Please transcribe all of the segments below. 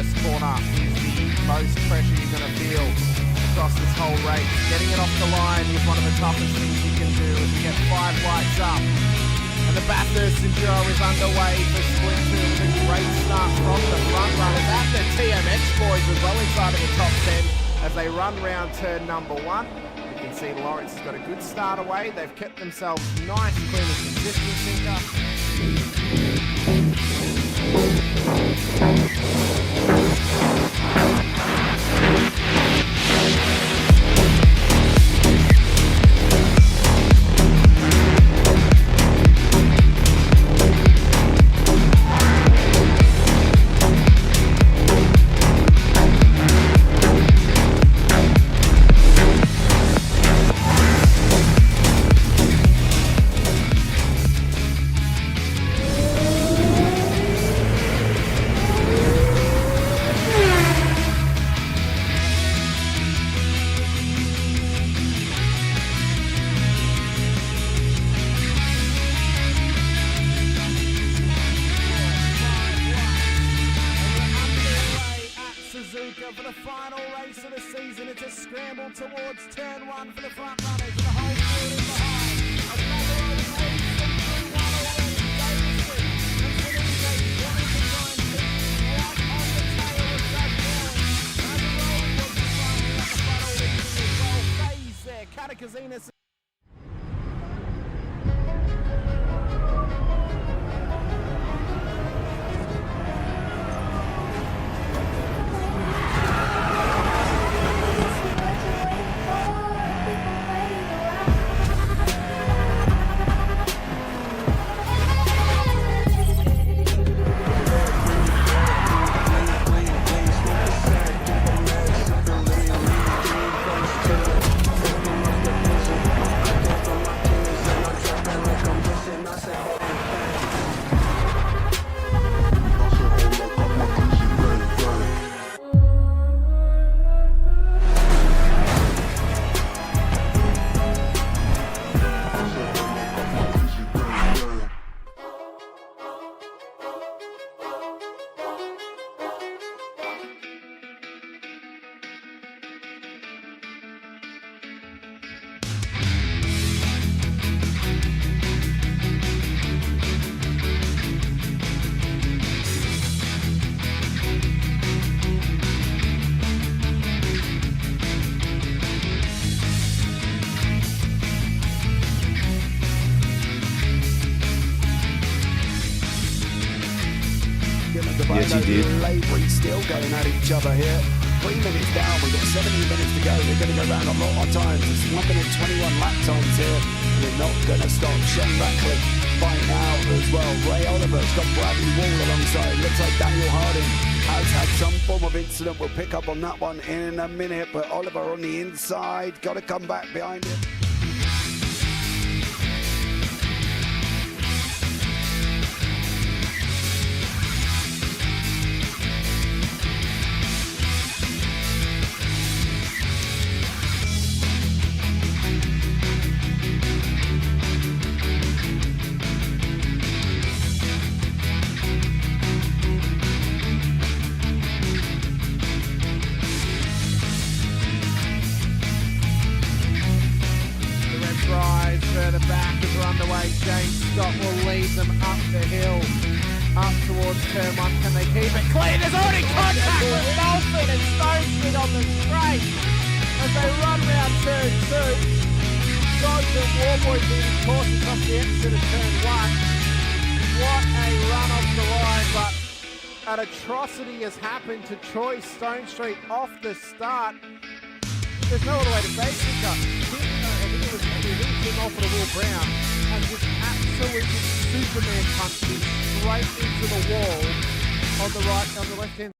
first corner is the most pressure you're going to feel across this whole race. Getting it off the line is one of the toughest things you can do as you get 5 lights up. And the Bathurst Enduro is underway for Split 2 with a great start from the front runners at the TMX boys as well inside of the top 10 as they run round turn number 1. You can see Lawrence has got a good start away. They've kept themselves nice, clean and consistent, Sinka. For the final race of the season, it's a scramble towards turn 1 for the front runners and the whole field in behind. Another old leads them through one already. Davison and Felipe wanting to try and keep right on the tail of Doug Allen. Another rolling was flying up the front already as well. Phase there, Catakazinas. Yes, he did. Labouring still going at each other here. 3 minutes down, we've got 17 minutes to go. They're going to go round a lot of times. It's 1 minute 21 lap times here. We're not going to stop. Sean Ratcliffe fighting out as well. Ray Oliver's got Bradley Wall alongside. Looks like Daniel Harding has had some form of incident. We'll pick up on that one in a minute. But Oliver on the inside, got to come back behind him. Further back as we're underway, James Scott will lead them up the hill, up towards turn 1. Can they keep it clean? There's already contact with Dolphin and Stone Street on the straight as they run round turn 2. Dodge and Warboy being cautious off the exit of turn 1. What a run off the line, but an atrocity has happened to Troy Stone Street off the start. There's no other way to say Sinka. I think it was him off of the Will Brown and just absolutely Superman punched him straight into the wall on the left hand.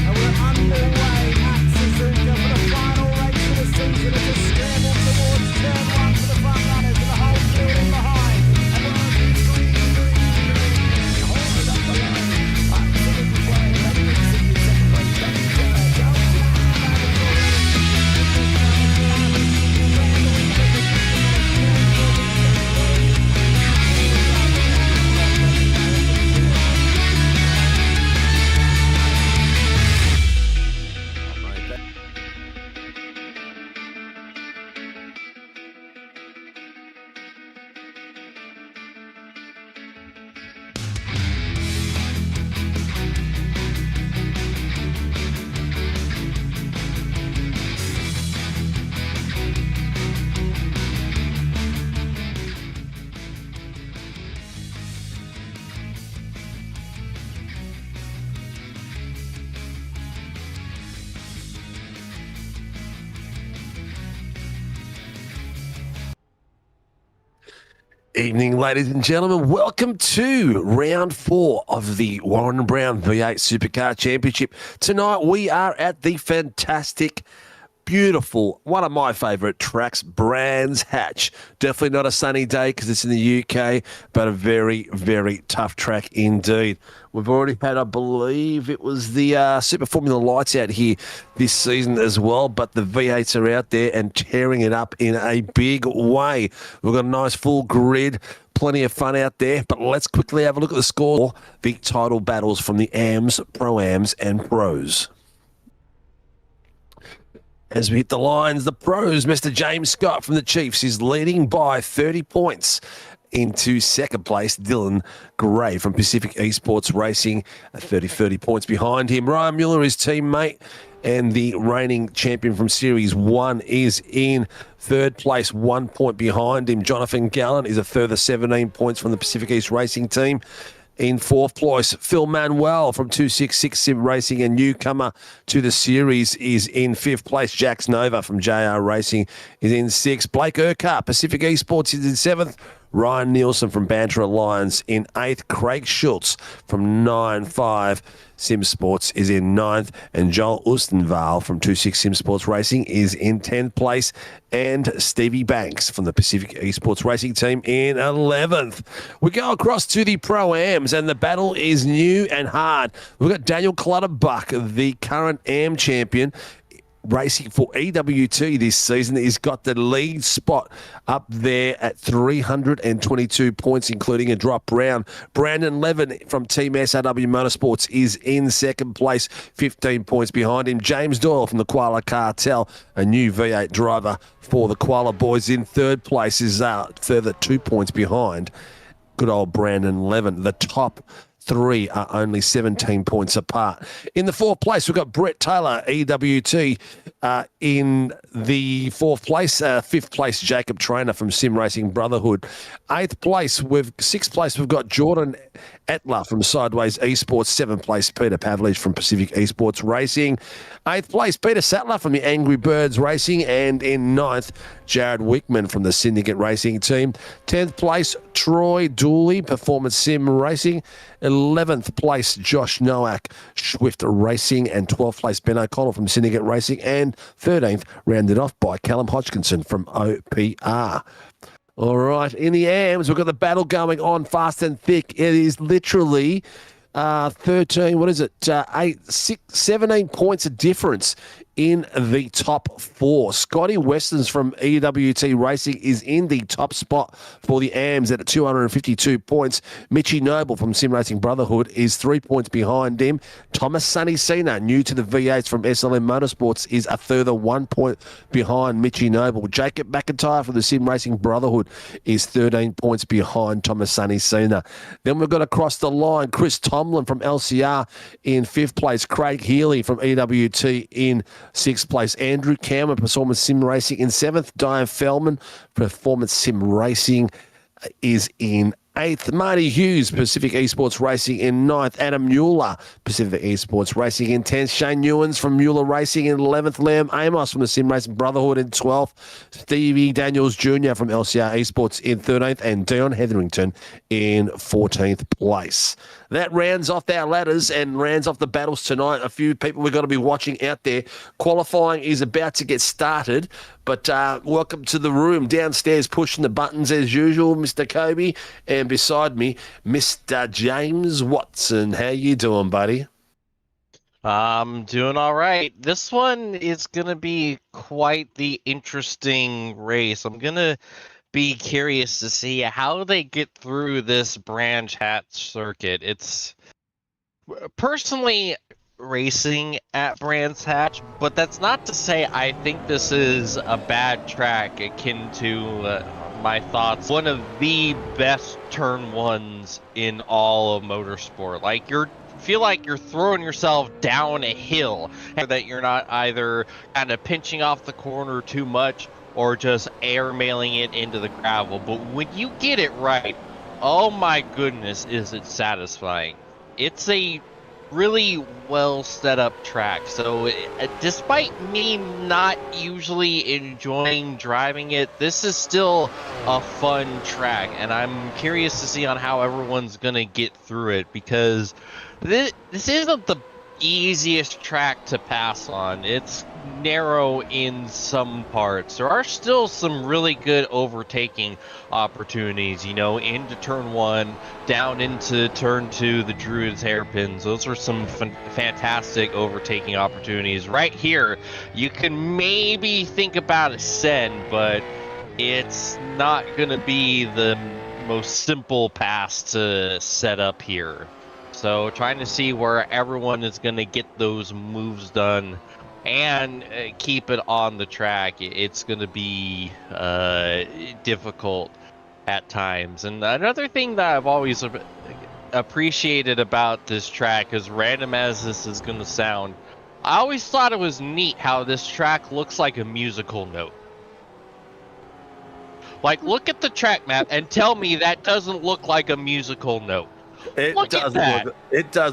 And we're underway at Suzuka for the final race of the season. It's a scramble towards turn 1 for the front runners and the whole field in behind. And we're on green, hold it up the line. Absolutely playing, everything's in second place. Evening, ladies and gentlemen. Welcome to round 4 of the Warren Brown V8 Supercar Championship. Tonight we are at the fantastic, beautiful, one of my favourite tracks, Brands Hatch. Definitely not a sunny day because it's in the UK, but a very, very tough track indeed. We've already had, I believe it was the Super Formula Lights out here this season as well, but the V8s are out there and tearing it up in a big way. We've got a nice full grid, plenty of fun out there, but let's quickly have a look at the score. The title battles from the AMs, Pro-Ams and Pros. As we hit the lines, the Pros, Mr. James Scott from the Chiefs is leading by 30 points. Into second place, Dylan Gray from Pacific Esports Racing, 30 points behind him. Ryan Mueller, his teammate, and the reigning champion from Series 1 is in third place, 1 point behind him. Jonathan Gallen is a further 17 points from the Pacific East Racing team. In fourth place, Phil Manuel from 266 Sim Racing and newcomer to the series is in fifth place. Jax Nova from JR Racing is in sixth. Blake Urquhart, Pacific Esports, is in seventh. Ryan Nielsen from Banter Alliance in eighth. Craig Schultz from 9-5 Sim Sports is in ninth. And Joel Ustenval from 26 Sim Sports Racing is in 10th place. And Stevie Banks from the Pacific Esports Racing team in 11th. We go across to the Pro-Ams, and the battle is new and hard. We've got Daniel Clutterbuck, the current AM champion, racing for EWT this season. He's got the lead spot up there at 322 points, including a drop round. Brandon Levin from Team SRW Motorsports is in second place, 15 points behind him. James Doyle from the Koala Cartel, a new V8 driver for the Koala Boys, in third place, is further 2 points behind good old Brandon Levin. The top three are only 17 points apart. In the fourth place, we've got Brett Taylor, EWT, in the fourth place. Fifth place, Jacob Trainer from Sim Racing Brotherhood. Sixth place, we've got Jordan Etler from Sideways Esports. Seventh place, Peter Pavlich from Pacific Esports Racing. Eighth place, Peter Sattler from the Angry Birds Racing. And in ninth, Jared Wickman from the Syndicate Racing team. 10th place, Troy Dooley, Performance Sim Racing. 11th place, Josh Nowak, Swift Racing. And 12th place, Ben O'Connell from Syndicate Racing. And 13th, rounded off by Callum Hodgkinson from OPR. All right, in the AMs, we've got the battle going on fast and thick. It is literally 13, 17 points of difference in the top four. Scotty Westons from EWT Racing is in the top spot for the AMs at 252 points. Mitchie Noble from Sim Racing Brotherhood is 3 points behind him. Thomas Sunny Cena, new to the V8s from SLM Motorsports, is a further 1 point behind Mitchie Noble. Jacob McIntyre from the Sim Racing Brotherhood is 13 points behind Thomas Sunny Cena. Then we've got across the line, Chris Tomlin from LCR in fifth place. Craig Healy from EWT in sixth place. Andrew Cameron, Performance Sim Racing, in seventh. Diane Fellman, Performance Sim Racing, is in eighth. Marty Hughes, Pacific Esports Racing, in ninth. Adam Mueller, Pacific Esports Racing, in 10th. Shane Newens from Mueller Racing in 11th. Liam Amos from the Sim Racing Brotherhood in 12th. Stevie Daniels Jr. from LCR Esports in 13th. And Dion Hetherington in 14th place. That rounds off our ladders and rounds off the battles tonight. A few people we've got to be watching out there. Qualifying is about to get started, but welcome to the room. Downstairs pushing the buttons as usual, Mr. Kobe, and beside me, Mr. James Watson. How you doing, buddy? I'm doing all right. This one is going to be quite the interesting race. I'm going to be curious to see how they get through this Branch Hatch circuit. It's personally racing at Brands Hatch, but that's not to say I think this is a bad track akin to my thoughts. One of the best turn ones in all of motorsport. Like, feel like you're throwing yourself down a hill, and that you're not either kind of pinching off the corner too much or just airmailing it into the gravel. But when you get it right, oh my goodness, is it satisfying. It's a really well set up track. So despite me not usually enjoying driving it, this is still a fun track, and I'm curious to see on how everyone's gonna get through it, because this isn't the easiest track to pass on. It's narrow in some parts. There are still some really good overtaking opportunities, you know, into turn 1, down into turn 2, the Druid's hairpins. Those are some fantastic overtaking opportunities. Right here, you can maybe think about a send, but it's not going to be the most simple pass to set up here. So trying to see where everyone is going to get those moves done and keep it on the track. It's going to be difficult at times. And another thing that I've always appreciated about this track, as random as this is going to sound, I always thought it was neat how this track looks like a musical note. Like, look at the track map and tell me that doesn't look like a musical note. It does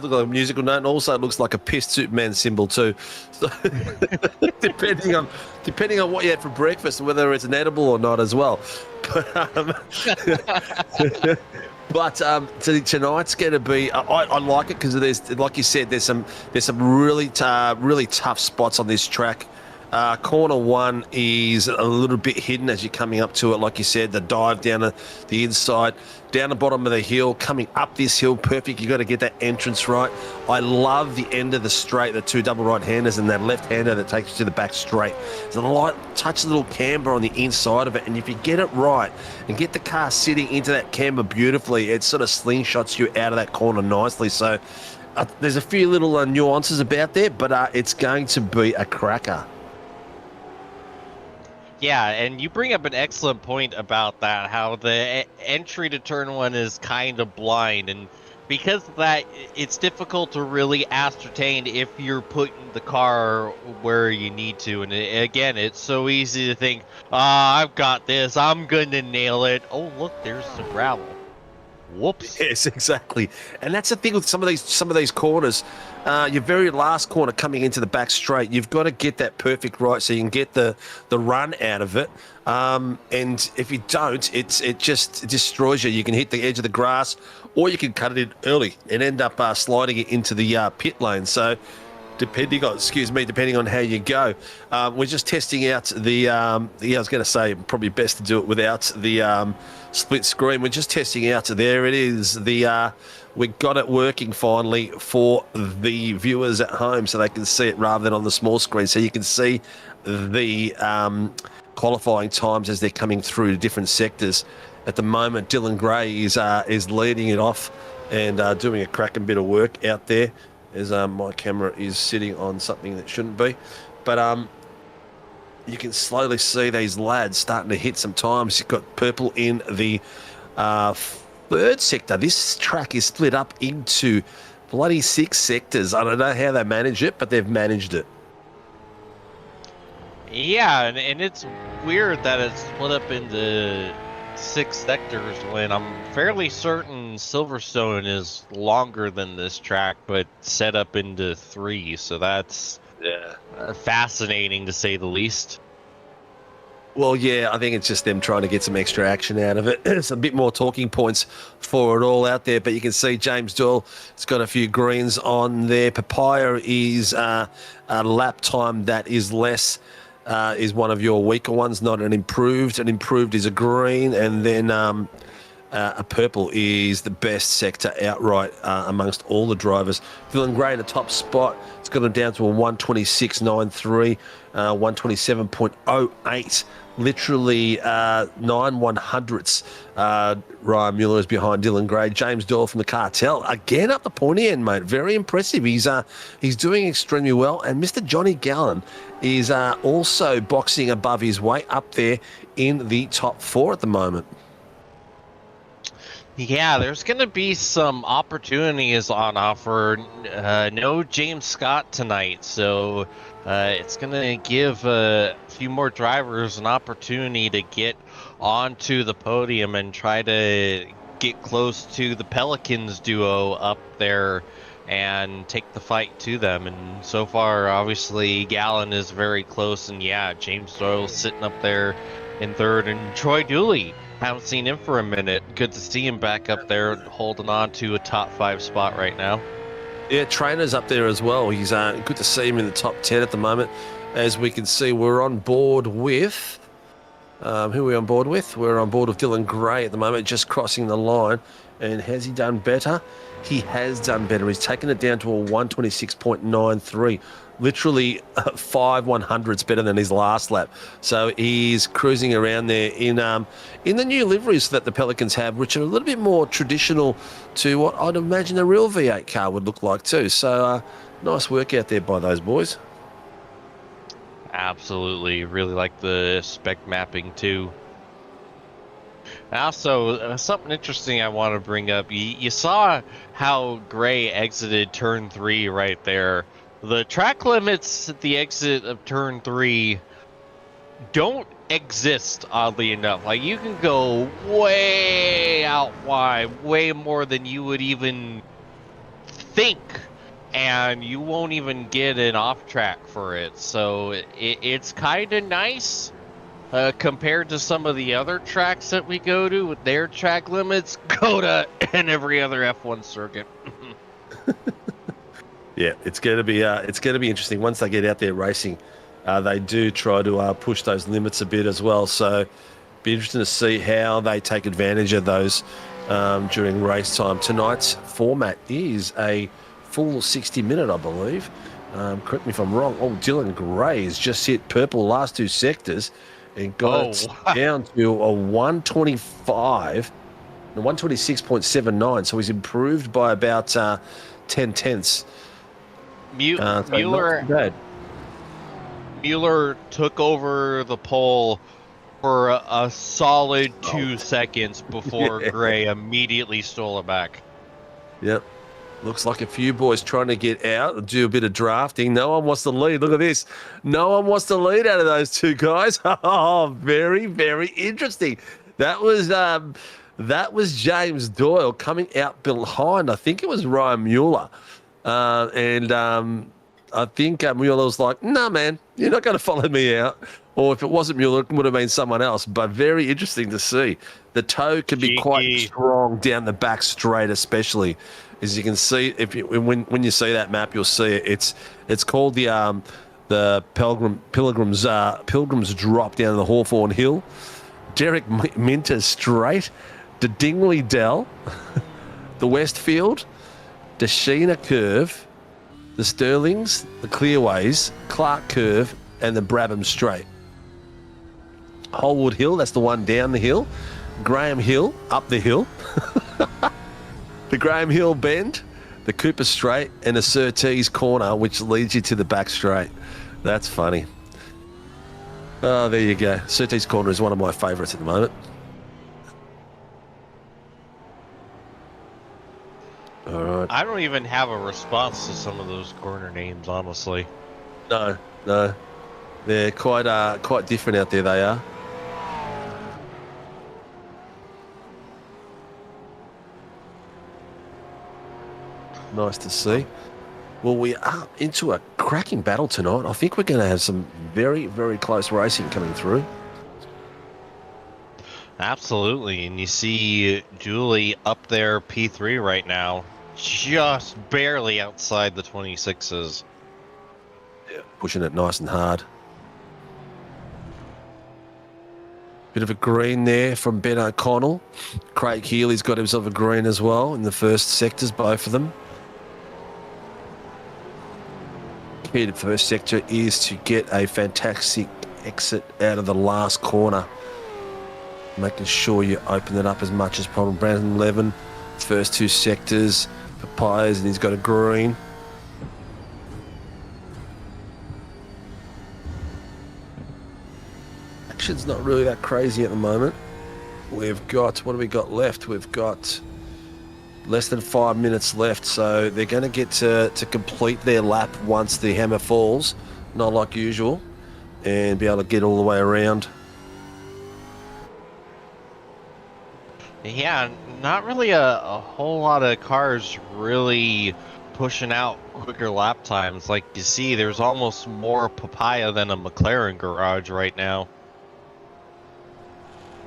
look like a musical note, and also it looks like a pissed Superman symbol too. So depending on what you had for breakfast and whether it's an edible or not as well. But tonight's going to be. I like it because there's, like you said, there's some really tough spots on this track. Corner 1 is a little bit hidden as you're coming up to it. Like you said, the dive down the inside, down the bottom of the hill, coming up this hill, perfect. You got to get that entrance right. I love the end of the straight, the 2 double right-handers and that left-hander that takes you to the back straight. There's a light touch, a little camber on the inside of it, and if you get it right and get the car sitting into that camber beautifully, it sort of slingshots you out of that corner nicely. So there's a few little nuances about there, but it's going to be a cracker. Yeah, and you bring up an excellent point about that, how the entry to turn 1 is kind of blind, and because of that, it's difficult to really ascertain if you're putting the car where you need to. And again, it's so easy to think, I've got this, I'm going to nail it. Oh, look, there's some gravel. Whoops. Yes, exactly. And that's the thing with some of these corners. Your very last corner coming into the back straight, you've got to get that perfect right so you can get the run out of it. And if you don't, it just destroys you. You can hit the edge of the grass, or you can cut it in early and end up sliding it into the pit lane. So depending on how you go. We're just testing out the, I was going to say probably best to do it without the split screen. We're just testing out. There it is. We got it working finally for the viewers at home so they can see it rather than on the small screen. So you can see the qualifying times as they're coming through different sectors. At the moment, Dylan Gray is leading it off and doing a cracking bit of work out there, as my camera is sitting on something that shouldn't be. But you can slowly see these lads starting to hit some times. You've got purple in the third sector. This track is split up into bloody 6 sectors. I don't know how they manage it, but they've managed it. Yeah, and it's weird that it's split up into 6 sectors when I'm fairly certain Silverstone is longer than this track, but set up into 3. So that's fascinating to say the least. Well, yeah, I think it's just them trying to get some extra action out of it. It's a bit more talking points for it all out there, but you can see James Doyle has got a few greens on there. Papaya is a lap time that is less, is one of your weaker ones, not an improved. An improved is a green, and then a purple is the best sector outright amongst all the drivers. Dylan Gray in the top spot. It's got him down to a 126.93, 127.08. Literally 9/100ths. Ryan Mueller is behind Dylan Gray. James Doyle from the cartel again up the pointy end, mate. Very impressive. He's doing extremely well. And Mr. Johnny Gallen is also boxing above his weight up there in the top 4 at the moment. Yeah, there's going to be some opportunities on offer. No James Scott tonight, so it's going to give a few more drivers an opportunity to get onto the podium and try to get close to the Pelicans duo up there and take the fight to them. And so far, obviously, Gallon is very close, and yeah, James Doyle's sitting up there in third, and Troy Dooley, haven't seen him for a minute. Good to see him back up there holding on to a top 5 spot right now. Yeah, Trainer's up there as well. He's good to see him in the top 10 at the moment. As we can see, we're on board with... who are we on board with? We're on board with Dylan Gray at the moment, just crossing the line. And has he done better? He has done better. He's taken it down to a 126.93. Literally 5 100ths better than his last lap. So he's cruising around there in the new liveries that the Pelicans have, which are a little bit more traditional to what I'd imagine a real V8 car would look like too. So nice work out there by those boys. Absolutely. Really like the spec mapping too. Also, something interesting I want to bring up. You saw how Gray exited turn 3 right there. The track limits at the exit of turn 3 don't exist, oddly enough. Like, you can go way out wide, way more than you would even think, and you won't even get an off track for it. So it's kind of nice. Compared to some of the other tracks that we go to with their track limits, COTA and every other F1 circuit. Yeah, it's going to be interesting once they get out there racing. They do try to push those limits a bit as well. So, be interesting to see how they take advantage of those during race time. Tonight's format is a full 60-minute, I believe. Correct me if I'm wrong. Oh, Dylan Gray has just hit purple last 2 sectors. And got it down to a 125, 126.79. So he's improved by about 10 tenths. Mueller took over the pole for a solid 2 seconds before Gray immediately stole it back. Yep. Looks like a few boys trying to get out and do a bit of drafting. No one wants to lead. Look at this. No one wants to lead out of those 2 guys. Oh, very, very interesting. That was James Doyle coming out behind. I think it was Ryan Mueller. I think Mueller was like, "Nah, man, you're not going to follow me out." Or if it wasn't Mueller, it would have been someone else. But very interesting to see. The toe can be quite strong down the back straight, especially. As you can see, when you see that map, you'll see it. It's called the Pilgrim's drop down the Hawthorne Hill. Derek Minter straight, the Dingley Dell, the Westfield, the Sheena Curve, the Sterlings, the Clearways, Clark Curve, and the Brabham Straight. Holwood Hill, that's the one down the hill. Graham Hill, up the hill. The Graham Hill Bend, the Cooper Straight, and the Surtees Corner, which leads you to the back straight. That's funny. Oh, there you go. Surtees Corner is one of my favourites at the moment. All right. I don't even have a response to some of those corner names, honestly. No. They're quite different out there, they are. Nice to see. Well, we are into a cracking battle tonight. I think we're going to have some very, very close racing coming through. Absolutely. And you see Julie up there P3 right now, just barely outside the 26s. Yeah, pushing it nice and hard. Bit of a green there from Ben O'Connell. Craig Healy's got himself a green as well in the first sectors, both of them. Key to the first sector is to get a fantastic exit out of the last corner. Making sure you open it up as much as possible. Brandon Levin, first 2 sectors, Papayas, and he's got a green. Action's not really that crazy at the moment. We've got, what do we got left? We've got less than 5 minutes left, so they're going to get to complete their lap once the hammer falls, not like usual, and be able to get all the way around. Yeah, not really a whole lot of cars really pushing out quicker lap times. Like you see, there's almost more papaya than a McLaren garage right now.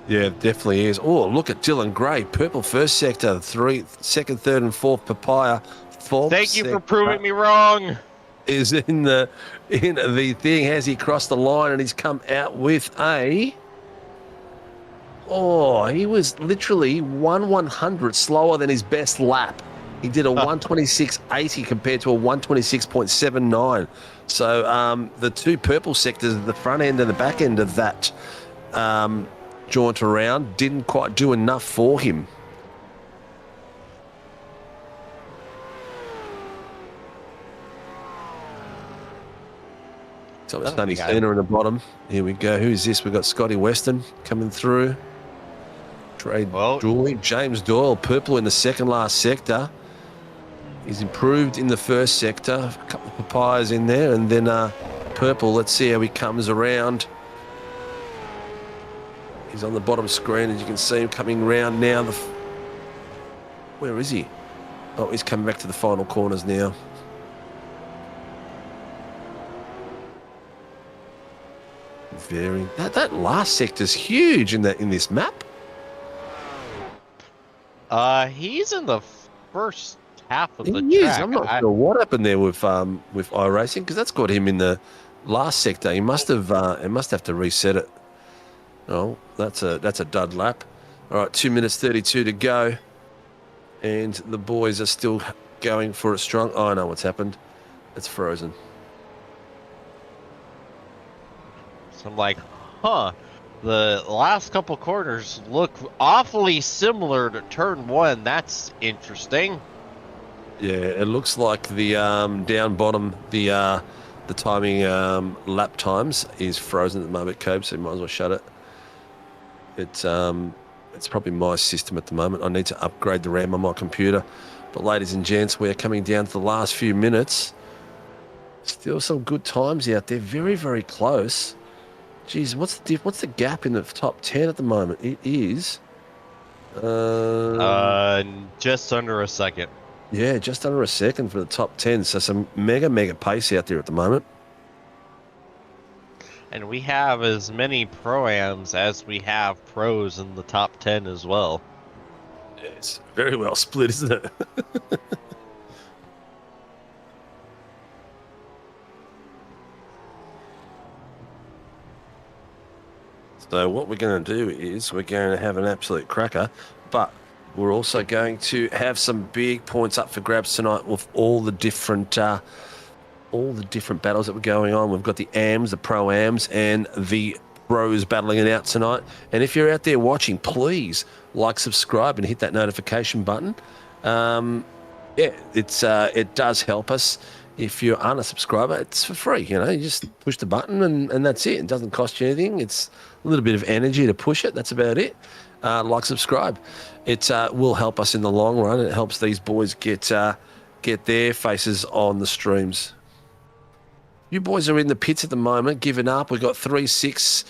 Yeah, it definitely is. Oh, look at Dylan Gray, purple first sector, second, third, and fourth papaya. Fourth Thank you for proving me wrong. Is in the thing. Has he crossed the line and he's come out with a? Oh, he was literally 1/100 slower than his best lap. He did a 1:26.80 compared to a 1:26.79. So the two purple sectors, the front end and the back end of that jaunt around, didn't quite do enough for him. So it's Sunny Center in the bottom. Here we go. Who's this? We've got Scotty Weston coming through. Dooley. James Doyle, purple in the second last sector. He's improved in the first sector. A couple of papayas in there. And then purple. Let's see how he comes around. He's on the bottom screen, as you can see him coming around now. Where is he? Oh, he's coming back to the final corners now. That last sector's huge in this map. He's in the first half of the He track. is. I'm not sure what happened there with Iracing, because that's got him in the last sector. He must have to reset it. Oh, that's a dud lap. All right, 2 minutes 32 to go, and the boys are still going for it strong. Oh, I know what's happened. It's frozen. So I'm like, huh. The last couple corners look awfully similar to turn one. That's interesting. Yeah, it looks like the down bottom, the timing lap times is frozen at the moment, Cobe, so you might as well shut it. It's probably my system at the moment. I need to upgrade the RAM on my computer. But ladies and gents, we're coming down to the last few minutes. Still some good times out there. Very, very close. Geez, what's the gap in the top 10 at the moment? It is... just under a second. Yeah, just under a second for the top 10. So some mega pace out there at the moment. And we have as many pro-ams as we have pros in the top 10 as well. Yeah, it's very well split, isn't it? So what we're going to do is we're going to have an absolute cracker, but we're also going to have some big points up for grabs tonight with all the different battles that were going on. We've got the AMs, the Pro-Ams, and the Pros battling it out tonight. And if you're out there watching, please like, subscribe, and hit that notification button. It does help us. If you aren't a subscriber, it's for free. You know, you just push the button and that's it. It doesn't cost you anything. It's a little bit of energy to push it. That's about it. Like, subscribe. It will help us in the long run. It helps these boys get their faces on the streams. You boys are in the pits at the moment, giving up. We've got 30 seconds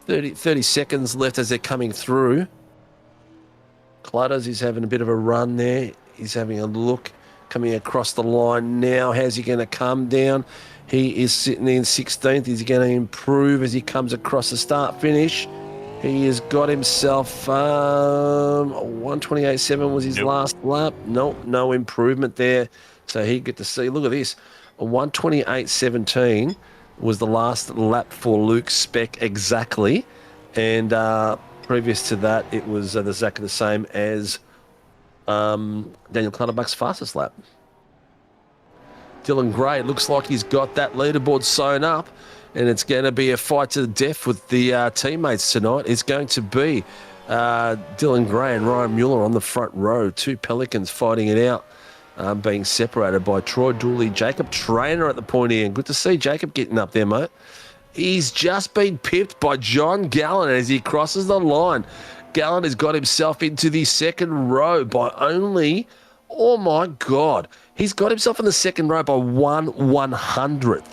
left as they're coming through. Clutters is having a bit of a run there. He's having a look. Coming across the line now. How's he going to come down? He is sitting in 16th. Is he going to improve as he comes across the start finish? He has got himself 1:28.7 was his last lap. No improvement there. So he get to see. Look at this. A 1:28.17 was the last lap for Luke Speck exactly, and previous to that it was exactly the same as Daniel Clutterbuck's fastest lap. Dylan Gray looks like he's got that leaderboard sewn up, and it's going to be a fight to the death with the teammates tonight. It's going to be Dylan Gray and Ryan Mueller on the front row. Two Pelicans fighting it out, being separated by Troy Dooley, Jacob Trainer at the point here. And good to see Jacob getting up there, mate. He's just been pipped by John Gallen as he crosses the line. Gallen has got himself into the second row by only, oh my God, he's got himself in the second row by 1/100th.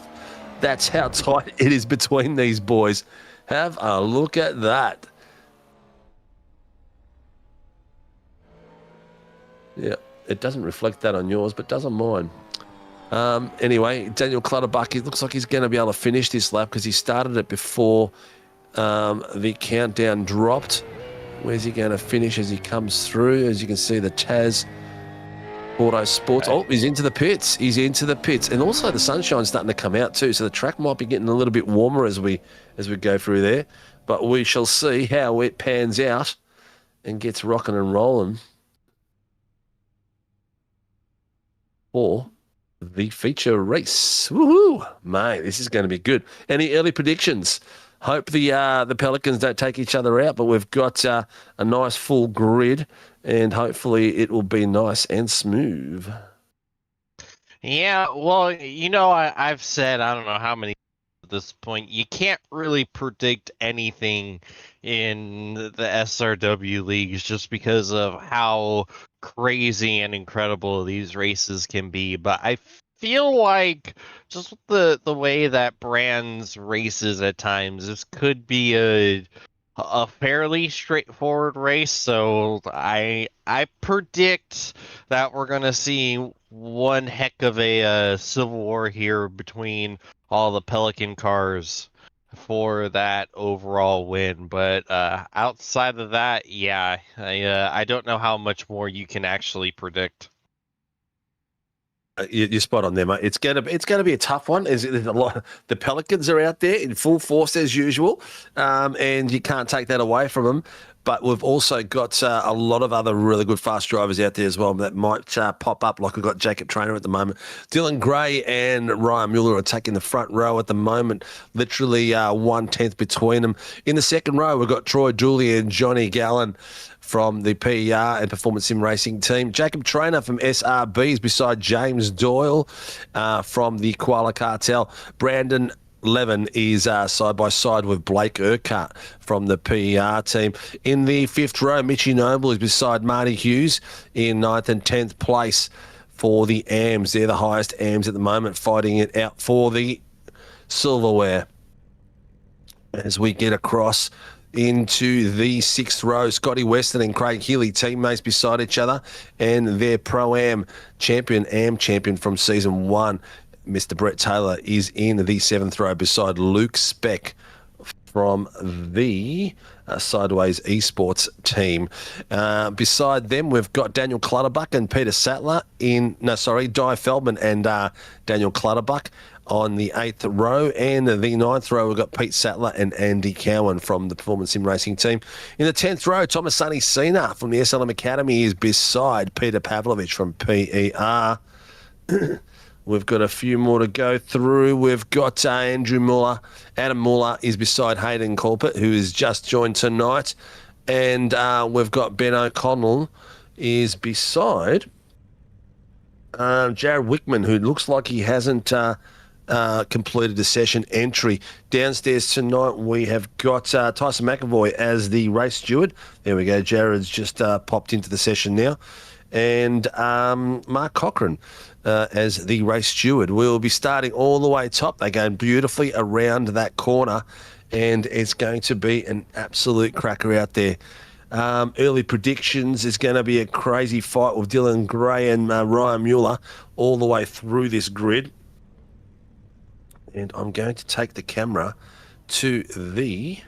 That's how tight it is between these boys. Have a look at that. Yeah, It doesn't reflect that on yours, but does on mine. Anyway, Daniel Clutterbuck, it looks like he's going to be able to finish this lap because he started it before the countdown dropped. Where's he going to finish as he comes through? As you can see, the Taz Auto Sports. Oh, he's into the pits. He's into the pits. And also the sunshine's starting to come out too, so the track might be getting a little bit warmer as we go through there. But we shall see how it pans out and gets rocking and rolling for the feature race. Woohoo! Mate, this is going to be good. Any early predictions? Hope the Pelicans don't take each other out, but we've got a nice full grid, and hopefully it will be nice and smooth. Yeah, well, I've said, I don't know how many at this point, you can't really predict anything in the SRW leagues just because of how crazy and incredible these races can be. But I feel like just the way that Brands races at times, this could be a fairly straightforward race. So I predict that we're gonna see one heck of a civil war here between all the Pelican cars for that overall win. But outside of that, yeah, I don't know how much more you can actually predict. You're spot on there, mate. It's gonna be a tough one. There's a lot. The Pelicans are out there in full force as usual, and you can't take that away from them. But we've also got a lot of other really good fast drivers out there as well that might pop up. Like we've got Jacob Trainer at the moment. Dylan Gray and Ryan Mueller are taking the front row at the moment, literally 1/10 between them. In the second row, we've got Troy Dooley and Johnny Gallen from the PER and Performance Sim Racing team. Jacob Trainer from SRBs beside James Doyle from the Koala Cartel. Brandon Levin is side by side with Blake Urquhart from the PER team. In the fifth row, Mitchie Noble is beside Marty Hughes in 9th and 10th place for the AMs. They're the highest AMs at the moment, fighting it out for the silverware. As we get across into the sixth row, Scotty Weston and Craig Healy, teammates beside each other, and their Pro-Am champion from season 1, Mr. Brett Taylor, is in the seventh row beside Luke Speck from the Sideways Esports team. Beside them, we've got Daniel Clutterbuck and Peter Sattler Di Feldman and Daniel Clutterbuck on the 8th row. And the 9th row, we've got Pete Sattler and Andy Cowan from the Performance Sim Racing team. In the 10th row, Thomas Sonny Cena from the SLM Academy is beside Peter Pavlovich from PER. We've got a few more to go through. We've got Andrew Muller. Adam Muller is beside Hayden Colpert, who has just joined tonight. And we've got Ben O'Connell is beside Jared Wickman, who looks like he hasn't completed a session entry. Downstairs tonight, we have got Tyson McAvoy as the race steward. There we go. Jared's just popped into the session now. And Mark Cochran as the race steward. We'll be starting all the way top. They're going beautifully around that corner, and it's going to be an absolute cracker out there. Early predictions is going to be a crazy fight with Dylan Gray and Ryan Mueller all the way through this grid. And I'm going to take the camera to the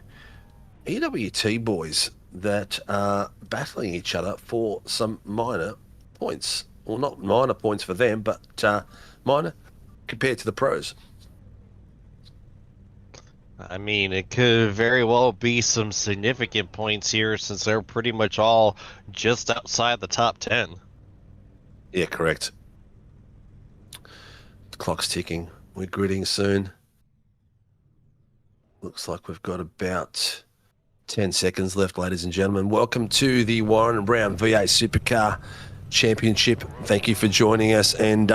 EWT boys that are battling each other for some minor points. Well, not minor points for them, but minor compared to the pros. I mean, it could very well be some significant points here since they're pretty much all just outside the top 10. Yeah, correct. The clock's ticking. We're gridding soon. Looks like we've got about 10 seconds left, ladies and gentlemen. Welcome to the Warren Brown V8 Supercar Championship. Thank you for joining us, and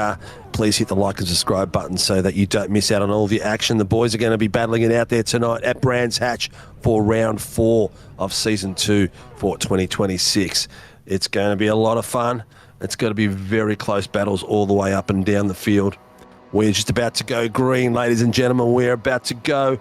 please hit the like and subscribe button so that you don't miss out on all the action. The boys are going to be battling it out there tonight at Brands Hatch for round 4 of season 2 for 2026. It's going to be a lot of fun. It's going to be very close battles all the way up and down the field. We're just about to go green, ladies and gentlemen. We're about to go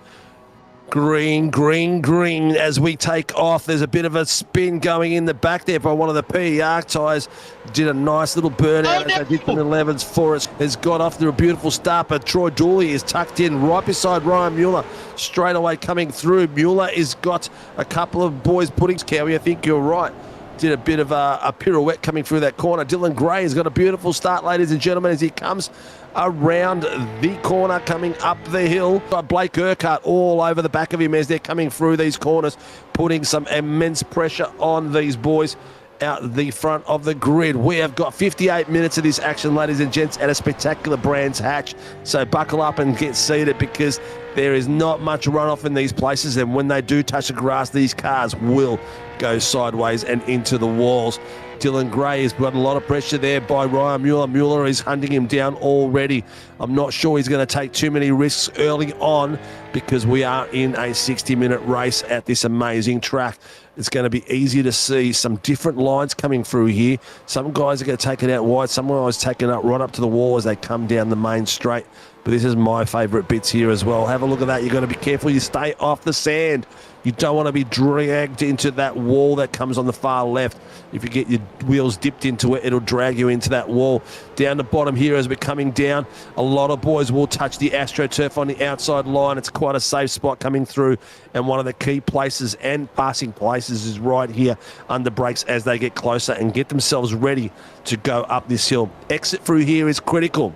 Green, green, green as we take off. There's a bit of a spin going in the back there by one of the PER tyres. Did a nice little burnout as they did from 11s. Forrest has got off to a beautiful start, but Troy Dooley is tucked in right beside Ryan Mueller. Straight away coming through. Mueller has got a couple of boys putting Cowie. I think you're right. Did a bit of a pirouette coming through that corner. Dylan Gray has got a beautiful start, ladies and gentlemen, as he comes around the corner, coming up the hill. Got Blake Urquhart all over the back of him as they're coming through these corners, putting some immense pressure on these boys out the front of the grid. We have got 58 minutes of this action, ladies and gents, at a spectacular Brands Hatch. So buckle up and get seated, because there is not much runoff in these places, and when they do touch the grass, these cars will go sideways and into the walls. Dylan Gray has got a lot of pressure there by Ryan Mueller. Mueller is hunting him down already. I'm not sure he's going to take too many risks early on, because we are in a 60-minute race at this amazing track. It's going to be easy to see some different lines coming through here. Some guys are going to take it out wide. Some guys taking it right up to the wall as they come down the main straight. But this is my favourite bits here as well. Have a look at that. You've got to be careful. You stay off the sand. You don't want to be dragged into that wall that comes on the far left. If you get your wheels dipped into it, it'll drag you into that wall. Down the bottom here as we're coming down, a lot of boys will touch the AstroTurf on the outside line. It's quite a safe spot coming through, and one of the key places and passing places is right here under brakes as they get closer and get themselves ready to go up this hill. Exit through here is critical.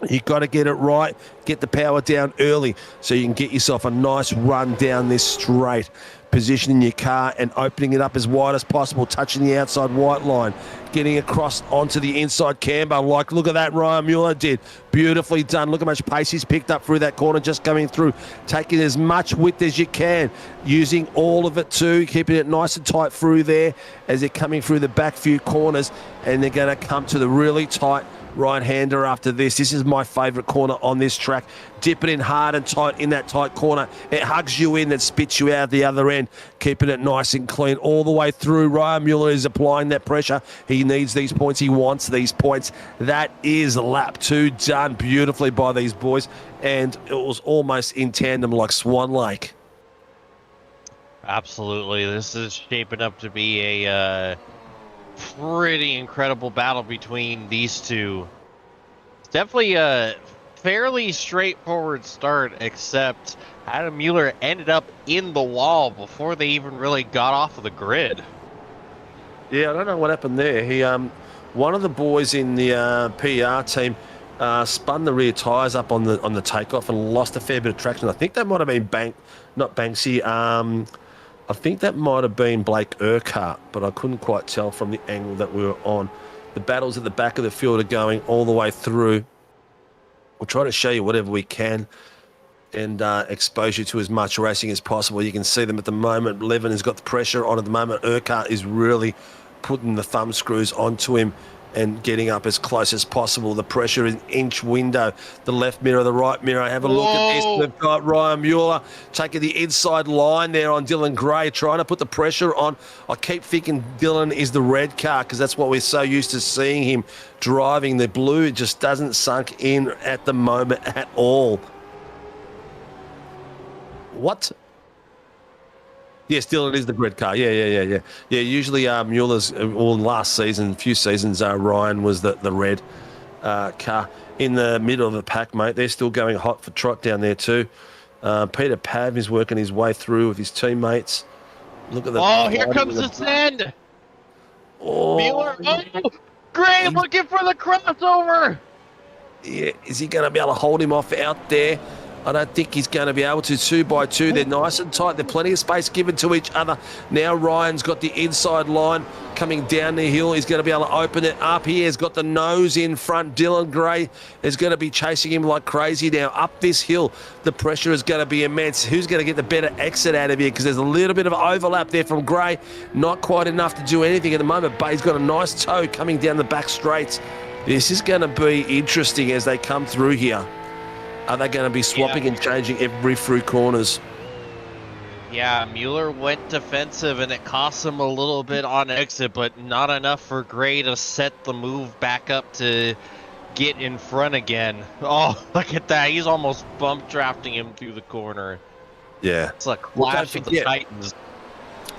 You've got to get it right, get the power down early so you can get yourself a nice run down this straight. Positioning your car and opening it up as wide as possible, touching the outside white line, getting across onto the inside camber. Like, look at that, Ryan Mueller did. Beautifully done. Look how much pace he's picked up through that corner, just coming through. Taking as much width as you can, using all of it too, keeping it nice and tight through there as they're coming through the back few corners, and they're going to come to the really tight right-hander after this. This is my favourite corner on this track. Dip it in hard and tight in that tight corner. It hugs you in and spits you out the other end, keeping it nice and clean all the way through. Ryan Mueller is applying that pressure. He needs these points. He wants these points. That is lap 2 done beautifully by these boys, and it was almost in tandem like Swan Lake. Absolutely. This is shaping up to be a pretty incredible battle between these two. It's definitely a fairly straightforward start, except Adam Mueller ended up in the wall before they even really got off of the grid. Yeah, I don't know what happened there. He, one of the boys in the PR team spun the rear tyres up on the takeoff and lost a fair bit of traction. I think that might have been not Banksy. I think that might have been Blake Urquhart, but I couldn't quite tell from the angle that we were on. The battles at the back of the field are going all the way through. We'll try to show you whatever we can and expose you to as much racing as possible. You can see them at the moment. Levin has got the pressure on at the moment. Urquhart is really putting the thumb screws onto him and getting up as close as possible. The pressure is inch window. The left mirror, the right mirror. Have a look at this. We've got Ryan Mueller taking the inside line there on Dylan Gray, trying to put the pressure on. I keep thinking Dylan is the red car because that's what we're so used to seeing him driving. The blue, it just doesn't sunk in at the moment at all. What? Yes, Dylan is the red car. Yeah. Usually Mueller's, well, last season, few seasons, Ryan was the red car. In the middle of the pack, mate, they're still going hot for trot down there too. Peter Pav is working his way through with his teammates. Look at the... Oh, here comes the send! Oh, Mueller, Gray looking for the crossover! Yeah, is he going to be able to hold him off out there? I don't think he's going to be able to. 2 by 2. They're nice and tight. There's plenty of space given to each other. Now Ryan's got the inside line coming down the hill. He's going to be able to open it up. He has got the nose in front. Dylan Gray is going to be chasing him like crazy now. Up this hill, the pressure is going to be immense. Who's going to get the better exit out of here? Because there's a little bit of overlap there from Gray. Not quite enough to do anything at the moment, but he's got a nice toe coming down the back straights. This is going to be interesting as they come through here. Are they going to be swapping and changing every through corners? Yeah, Mueller went defensive and it cost him a little bit on exit, but not enough for Gray to set the move back up to get in front again. Oh, look at that. He's almost bump drafting him through the corner. Yeah. It's a clash of the Titans.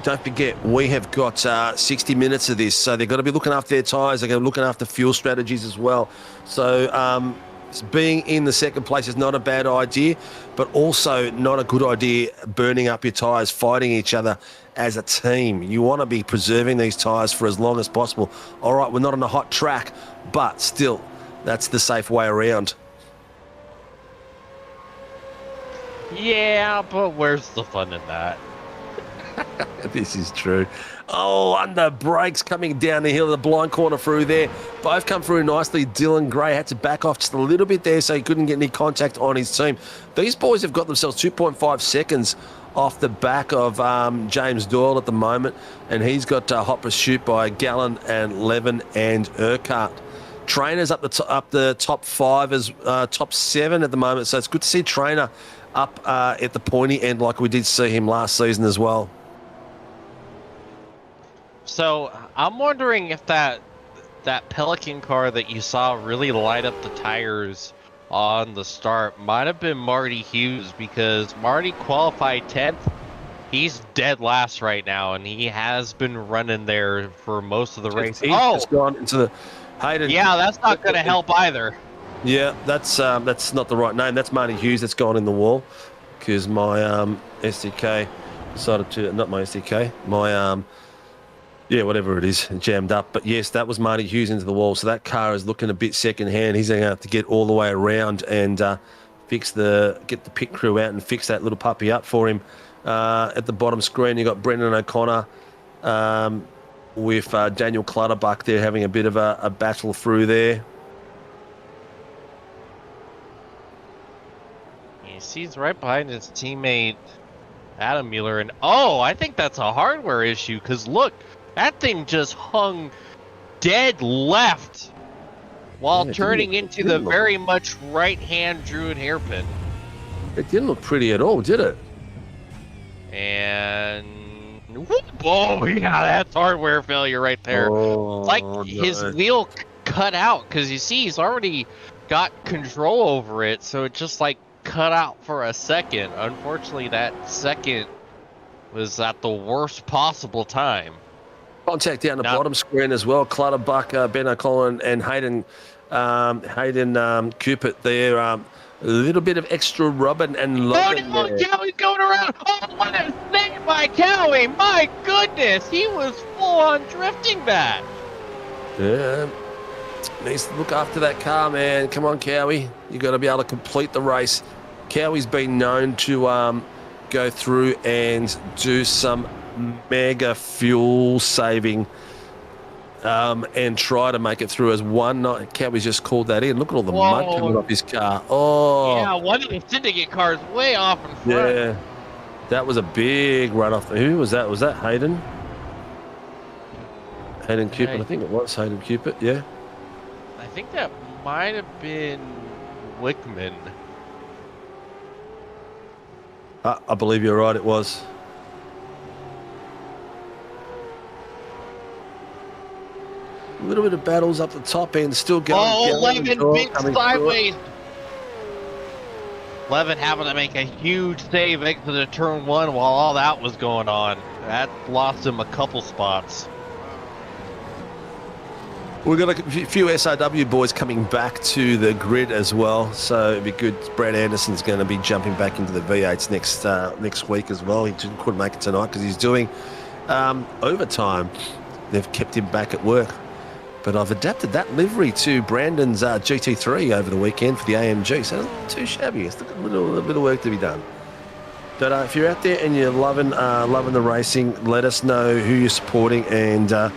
Don't forget, we have got 60 minutes of this, so they've got to be looking after their tyres. They're going to be looking after fuel strategies as well. So being in the second place is not a bad idea, but also not a good idea burning up your tyres, fighting each other as a team. You want to be preserving these tyres for as long as possible. All right, we're not on a hot track, but still, that's the safe way around. Yeah, but where's the fun in that? This is true. Oh, under brakes coming down the hill, the blind corner through there. Both come through nicely. Dylan Gray had to back off just a little bit there so he couldn't get any contact on his team. These boys have got themselves 2.5 seconds off the back of James Doyle at the moment, and he's got hot pursuit by Gallen and Levin and Urquhart. Trainer's up the top 5 as top 7 at the moment, so it's good to see Trainer up at the pointy end like we did see him last season as well. So I'm wondering if that Pelican car that you saw really light up the tires on the start might have been Marty Hughes, because Marty qualified 10th. He's dead last right now, and he has been running there for most of the race. He's gone into the Hayden. Yeah, that's not going to help either. Yeah, that's not the right name. That's Marty Hughes that's gone in the wall, because my SDK decided to, not my SDK, my yeah, whatever it is, jammed up. But yes, that was Marty Hughes into the wall. So that car is looking a bit second-hand. He's going to have to get all the way around and get the pit crew out and fix that little puppy up for him. At the bottom screen, you got Brendan O'Connor with Daniel Clutterbuck there having a bit of a battle through there. He's right behind his teammate Adam Mueller, and I think that's a hardware issue, because look, that thing just hung dead left while turning into the very much right-hand Druid hairpin. It didn't look pretty at all, did it? And oh yeah, that's hardware failure right there. His wheel cut out, because you see he's already got control over it, so it just like cut out for a second. Unfortunately, that second was at the worst possible time. Contact down the bottom screen as well. Clutterbuck, Ben O'Connor, and Hayden Cupid there. A little bit of extra rubbing and loving there. Cowie's going around. Oh, what a save by Cowie. My goodness, he was full on drifting that. Yeah. Needs to look after that car, man. Come on, Cowie. You got to be able to complete the race. Cowie's been known to go through and do some mega fuel saving and try to make it through as one night. Cowie's just called that in. Look at all the mud coming off his car. Oh. Yeah, one of the syndicate cars way off in front. Yeah. That was a big run off. Who was that? Was that Hayden? Hayden Cupid. I think it was Hayden Cupid, yeah. I think that might have been Wickman. I believe you're right, it was. A little bit of battles up the top end, still going. Oh, Levin big sideways. Levin having to make a huge save exit to turn 1 while all that was going on. That lost him a couple spots. We've got a few SRW boys coming back to the grid as well, so it'd be good. Brad Anderson's going to be jumping back into the V8s next week as well. He couldn't make it tonight because he's doing overtime. They've kept him back at work. But I've adapted that livery to Brandon's GT3 over the weekend for the AMG, so it's not too shabby. It's a little bit of work to be done. But if you're out there and you're loving the racing, let us know who you're supporting and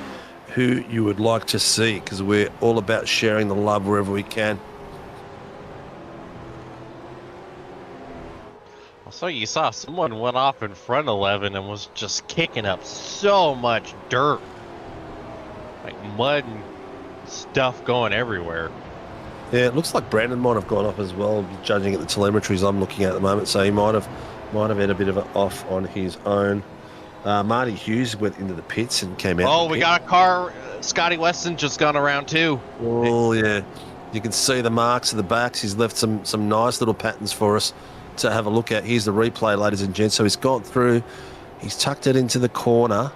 who you would like to see, because we're all about sharing the love wherever we can. Also, you saw someone went off in front of Levin and was just kicking up so much dirt. Like mud and stuff going everywhere. Yeah, it looks like Brandon might have gone off as well, judging at the telemetries I'm looking at the moment, so he might have had a bit of an off on his own. Marty Hughes went into the pits and came out. Oh, we got a car. Scotty Weston just gone around too. Oh, yeah. You can see the marks of the backs. He's left some nice little patterns for us to have a look at. Here's the replay, ladies and gents. So he's gone through. He's tucked it into the corner.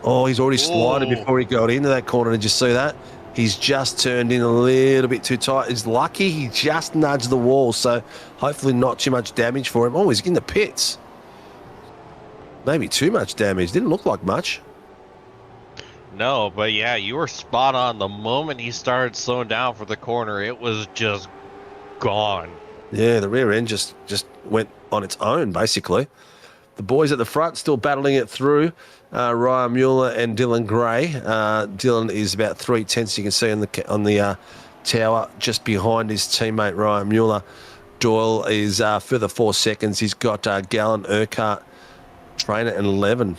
Oh, he's already slided before he got into that corner. Did you see that? He's just turned in a little bit too tight. He's lucky he just nudged the wall, so hopefully not too much damage for him. Oh, he's in the pits. Maybe too much damage. Didn't look like much. No, but yeah, you were spot on. The moment he started slowing down for the corner, it was just gone. Yeah, the rear end just went on its own, basically. The boys at the front still battling it through. Ryan Mueller and Dylan Gray. Dylan is about 3/10, you can see on the tower, just behind his teammate Ryan Mueller. Doyle is further 4 seconds. He's got Gallen, Urquhart, Trainer, and 11.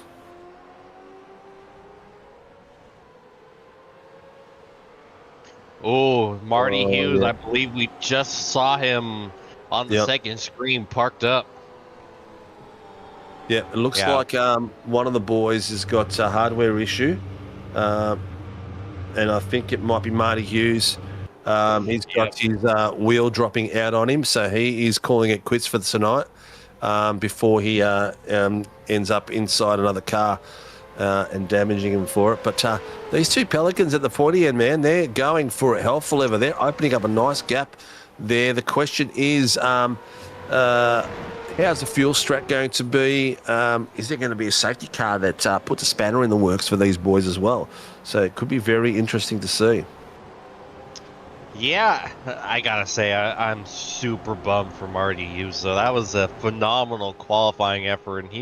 Oh, Marty Hughes, yeah. I believe we just saw him on the second screen parked up. Yeah, it looks like one of the boys has got a hardware issue, and I think it might be Marty Hughes. He's got his wheel dropping out on him, so he is calling it quits for tonight before he ends up inside another car and damaging him for it. But these two Pelicans at the pointy end, man, they're going for it hell for leather. They're opening up a nice gap there. The question is, how's the fuel strat going to be? Is there going to be a safety car that puts a spanner in the works for these boys as well? So it could be very interesting to see. Yeah, I gotta say, I'm super bummed for Marty Hughes. So that was a phenomenal qualifying effort, and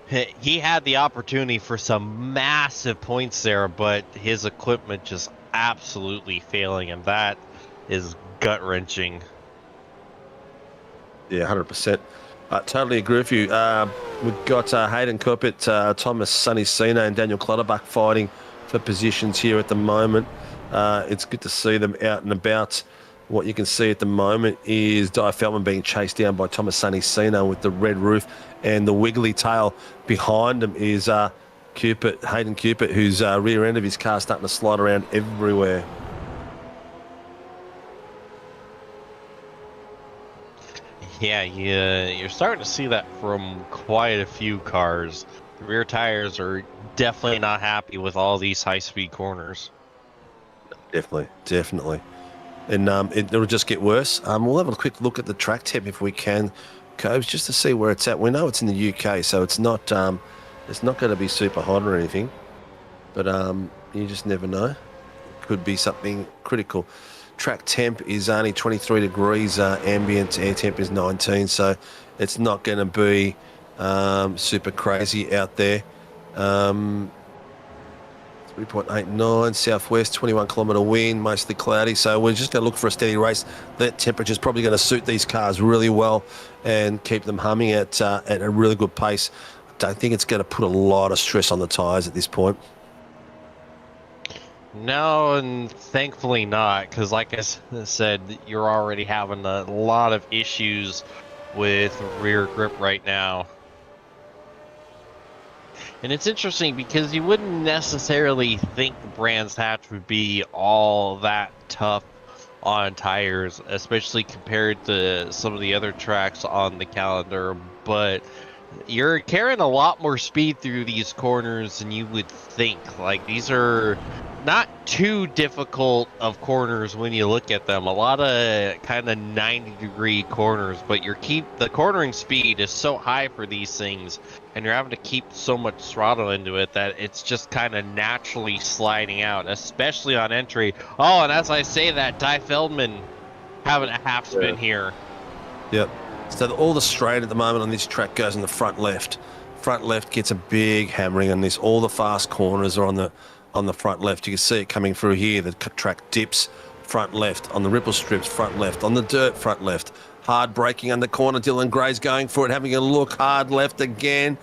he had the opportunity for some massive points there, but his equipment just absolutely failing him. That is gut-wrenching. Yeah, 100%. Totally agree with you. We've got Hayden Coppett, Thomas Sonny Cena, and Daniel Clutterbuck fighting for positions here at the moment. It's good to see them out and about. What you can see at the moment is Di Feldman being chased down by Thomas Sonny Cena with the red roof, and the wiggly tail behind him is Hayden Coppett, whose rear end of his car starting to slide around everywhere. Yeah, you're starting to see that from quite a few cars. The rear tires are definitely not happy with all these high-speed corners. Definitely. And it'll just get worse. We'll have a quick look at the track temp if we can, Cobes, just to see where it's at. We know it's in the UK, so it's not going to be super hot or anything. But you just never know. Could be something critical. Track temp is only 23 degrees. Ambient air temp is 19, so it's not going to be super crazy out there. 3.89 southwest, 21 kilometre wind, mostly cloudy. So we're just going to look for a steady race. That temperature's probably going to suit these cars really well and keep them humming at a really good pace. I don't think it's going to put a lot of stress on the tyres at this point. No, and thankfully not, because like I said, you're already having a lot of issues with rear grip right now. And it's interesting because you wouldn't necessarily think the Brands Hatch would be all that tough on tires, especially compared to some of the other tracks on the calendar, but you're carrying a lot more speed through these corners than you would think. Like, these are not too difficult of corners when you look at them. A lot of kind of 90-degree corners, but the cornering speed is so high for these things, and you're having to keep so much throttle into it that it's just kind of naturally sliding out, especially on entry. Oh, and as I say that, Di Feldman having a half spin here. Yep. So all the strain at the moment on this track goes in the front left. Front left gets a big hammering on this. All the fast corners are on the front left. You can see it coming through here. The track dips, front left. On the ripple strips, front left. On the dirt, front left. Hard braking under corner. Dylan Gray's going for it, having a look. Hard left again.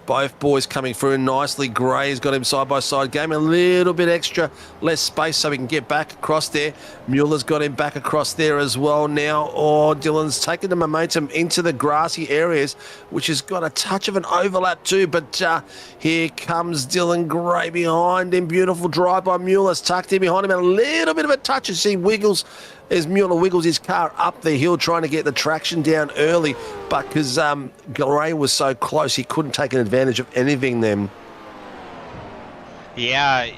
Both boys coming through nicely. Gray's got him side by side. Gave him a little bit extra, less space so he can get back across there. Mueller's got him back across there as well now. Oh, Dylan's taken the momentum into the grassy areas, which has got a touch of an overlap too. But here comes Dylan Gray behind him. Beautiful drive by Mueller's tucked in behind him. A little bit of a touch as he wiggles as Mueller wiggles his car up the hill, trying to get the traction down early, but because Gray was so close, he couldn't take an advantage of anything then. Yeah,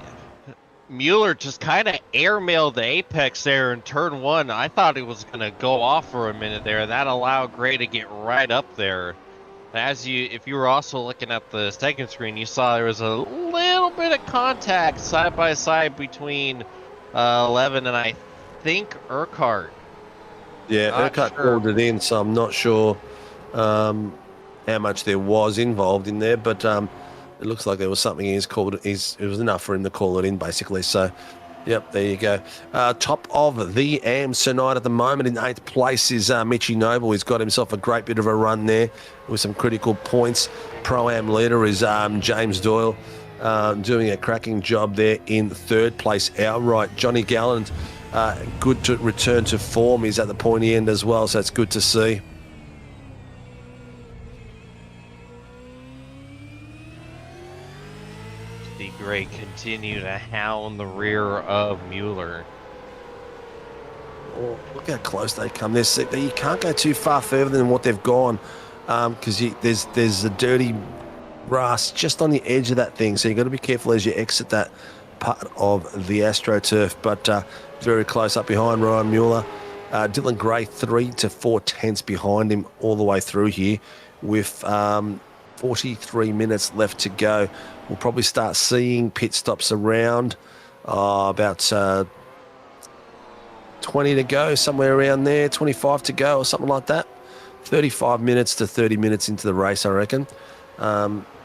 Mueller just kind of airmailed the apex there in turn 1. I thought it was going to go off for a minute there. That allowed Gray to get right up there. If you were also looking at the second screen, you saw there was a little bit of contact side by side between 11 and I think Urquhart. Yeah, Urquhart called it in, so I'm not sure how much there was involved in there, but it looks like there was something it was enough for him to call it in, basically. So, yep, there you go. Top of the AMS tonight at the moment in 8th place is Mitchie Noble. He's got himself a great bit of a run there with some critical points. Pro-Am leader is James Doyle, doing a cracking job there in 3rd place outright. Johnny Gallant, good to return to form. He's at the pointy end as well, so it's good to see. Gray continue to hound the rear of Mueller. Oh, look how close they come. You can't go too far further than what they've gone, because there's a dirty grass just on the edge of that thing. So you've got to be careful as you exit that part of the AstroTurf. But very close up behind Ryan Mueller. Dylan Gray 3 to 4 tenths behind him all the way through here, with 43 minutes left to go. We'll probably start seeing pit stops around about 20 to go, somewhere around there, 25 to go or something like that. 35 minutes to 30 minutes into the race, I reckon.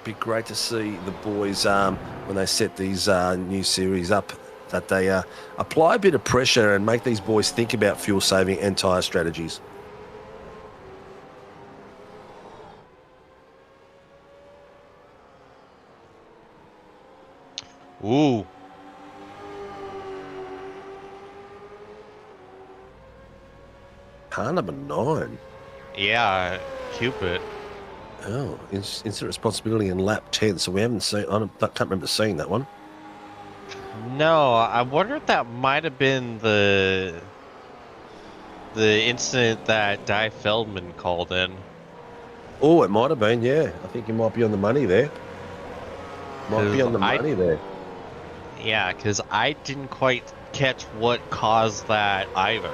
Be great to see the boys, when they set these new series up, that they apply a bit of pressure and make these boys think about fuel saving and tyre strategies. Ooh. Car number 9. Yeah, Cupid. Oh, instant responsibility in lap 10. So we haven't seen. I can't remember seeing that one. No, I wonder if that might have been the incident that Di Feldman called in. Oh, it might have been. Yeah, I think you might be on the money there. Might be on the money there. Yeah, because I didn't quite catch what caused that either.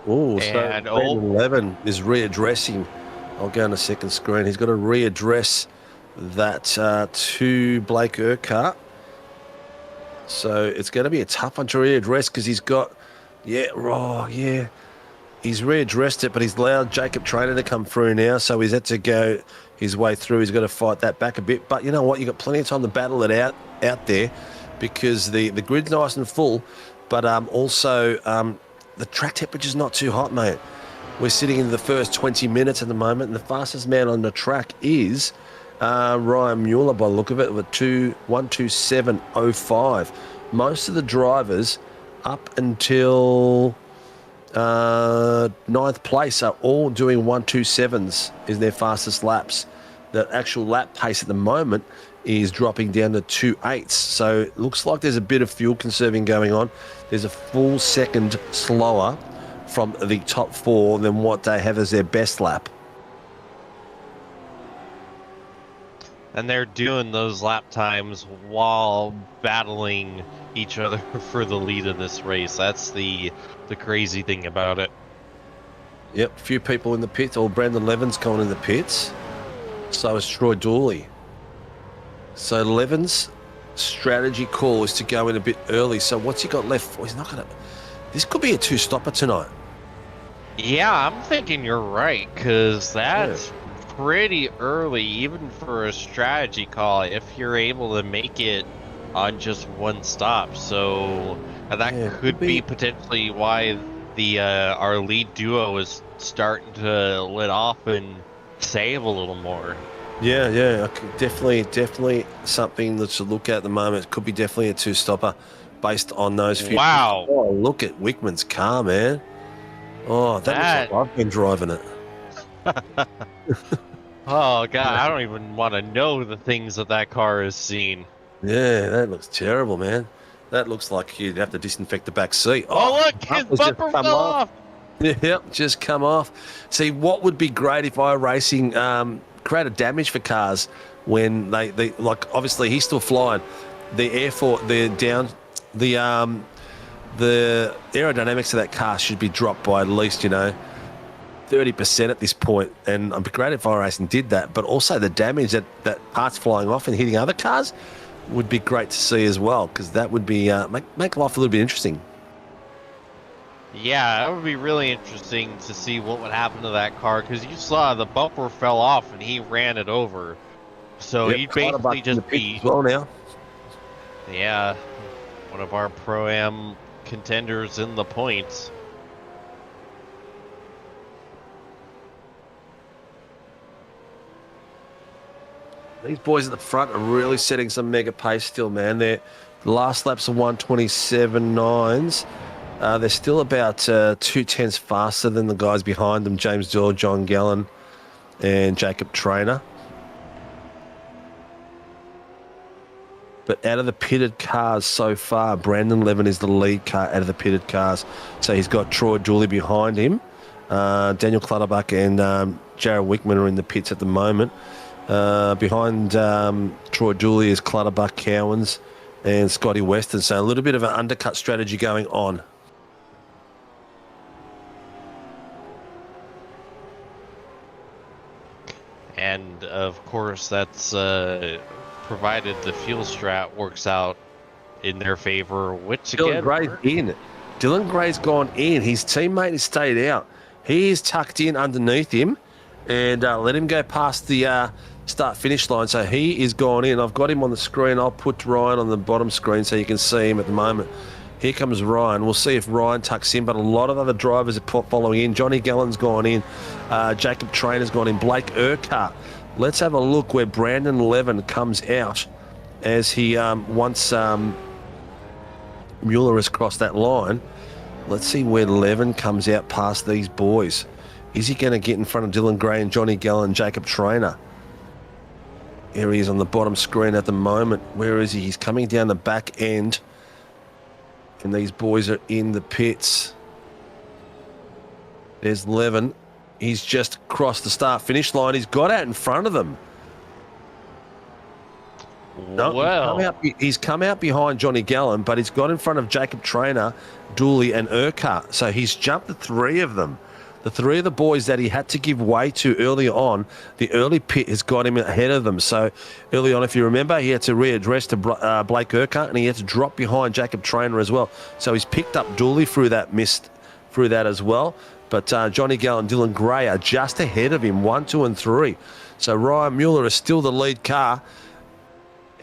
Oh, so Brandon 11 is readdressing. I'll go on the second screen. He's got to readdress that to Blake Urquhart. So it's going to be a tough one to readdress because he's got, he's readdressed it, but he's allowed Jacob Trainer to come through now, so he's had to go his way through. He's got to fight that back a bit, but you know what? You've got plenty of time to battle it out there because the grid's nice and full, but also the track temperature's not too hot, mate. We're sitting in the first 20 minutes at the moment, and the fastest man on the track is Ryan Mueller, by the look of it, with 1:27.05. Most of the drivers up until 9th place are all doing 1:27s is their fastest laps. The actual lap pace at the moment is dropping down to 2:08. So it looks like there's a bit of fuel conserving going on. There's a full second slower from the top 4 than what they have as their best lap. And they're doing those lap times while battling each other for the lead of this race. That's the crazy thing about it. Yep, a few people in the pits. Brandon Levin's going in the pits. So is Troy Dooley. So Levin's strategy call is to go in a bit early. So what's he got left? He's not going to... This could be a 2-stopper tonight. Yeah, I'm thinking you're right, because that's pretty early, even for a strategy call, if you're able to make it on just one stop. So that could be potentially why the our lead duo is starting to let off and save a little more. Yeah, definitely something that to look at the moment. It could be definitely a 2-stopper based on those few. Wow. Oh, look at Wickman's car, man. Oh, that looks like I've been driving it. Oh, God, I don't even want to know the things that car has seen. Yeah, that looks terrible, man. That looks like you'd have to disinfect the back seat. Oh, look, his has just bumper come fell off. Yep, just come off. See, what would be great if Iracing created damage for cars when they like, obviously he's still flying. The the aerodynamics of that car should be dropped by at least, 30% at this point. And it'd be great if Iracing did that, but also the damage that parts flying off and hitting other cars would be great to see as well, because that would be make life a little bit interesting. Yeah, that would be really interesting to see what would happen to that car, because you saw the bumper fell off and he ran it over. So he'd basically just be... as well now. Yeah, one of our Pro-Am contenders in the points. These boys at the front are really setting some mega pace still, man. The last laps are 1:27.9s. They're still about 2/10 faster than the guys behind them, James Doyle, John Gallen, and Jacob Trainer. But out of the pitted cars so far, Brandon Levin is the lead car out of the pitted cars. So he's got Troy Dooley behind him. Daniel Clutterbuck and Jared Wickman are in the pits at the moment. Behind Troy Dooley is Clutterbuck, Cowans, and Scotty Weston. So a little bit of an undercut strategy going on. And of course, that's provided the fuel strat works out in their favor, which Dylan again... Gray's in. Dylan Gray's gone in. His teammate has stayed out. He is tucked in underneath him, and let him go past the start-finish line. So he is gone in. I've got him on the screen. I'll put Ryan on the bottom screen so you can see him at the moment. Here comes Ryan. We'll see if Ryan tucks in, but a lot of other drivers are following in. Johnny Gallen's gone in. Jacob Trainer's gone in. Blake Urquhart. Let's have a look where Brandon Levin comes out as he once Mueller has crossed that line. Let's see where Levin comes out past these boys. Is he going to get in front of Dylan Gray and Johnny Gallen and Jacob Trainer? Here he is on the bottom screen at the moment. Where is he? He's coming down the back end. And these boys are in the pits. There's Levin. He's just crossed the start-finish line. He's got out in front of them. No, Well, he's come out behind Johnny Gallen, but he's got in front of Jacob Trainer, Dooley, and Urquhart. So he's jumped the three of them. The three of the boys that he had to give way to early on, the early pit has got him ahead of them. So early on, if you remember, he had to readdress to Blake Urquhart, and he had to drop behind Jacob Trainer as well. So he's picked up Dooley through that as well. But Johnny Gallen and Dylan Gray are just ahead of him, 1, 2, and 3. So Ryan Mueller is still the lead car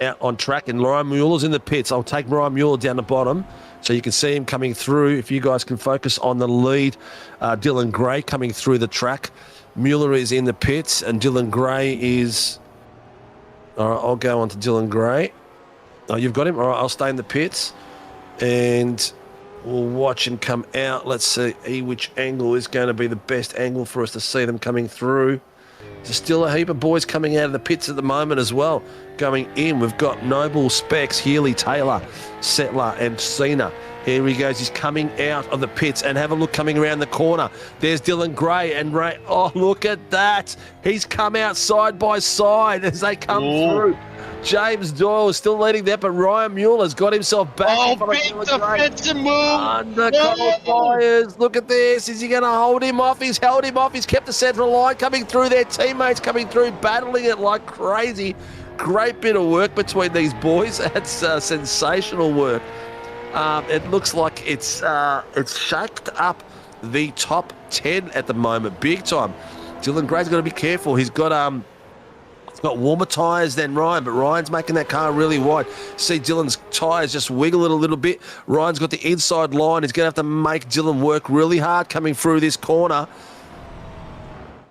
out on track, and Ryan Mueller's in the pits. I'll take Ryan Mueller down the bottom so you can see him coming through. If you guys can focus on the lead, Dylan Gray coming through the track. Mueller is in the pits, and Dylan Gray is... All right, I'll go on to Dylan Gray. Oh, you've got him? All right, I'll stay in the pits, and we'll watch him come out. Let's see which angle is going to be the best angle for us to see them coming through. There's still a heap of boys coming out of the pits at the moment as well. Going in, we've got Noble, Specs, Healy, Taylor, Settler, and Cena. Here he goes. He's coming out of the pits, and have a look coming around the corner. There's Dylan Gray and Ray. Oh, look at that. He's come out side by side as they come through. James Doyle is still leading there, but Ryan Mueller's got himself back. oh, big defensive move. Undercover fires. Look at this. Is he going to hold him off? He's held him off. He's kept the central line coming through. Their teammates coming through, battling it like crazy. Great bit of work between these boys. That's sensational work. It looks like it's shaked up the top 10 at the moment, big time. Dylan Gray's got to be careful. He's got warmer tyres than Ryan, but Ryan's making that car really wide. See Dylan's tyres just wiggle it a little bit. Ryan's got the inside line. He's going to have to make Dylan work really hard coming through this corner.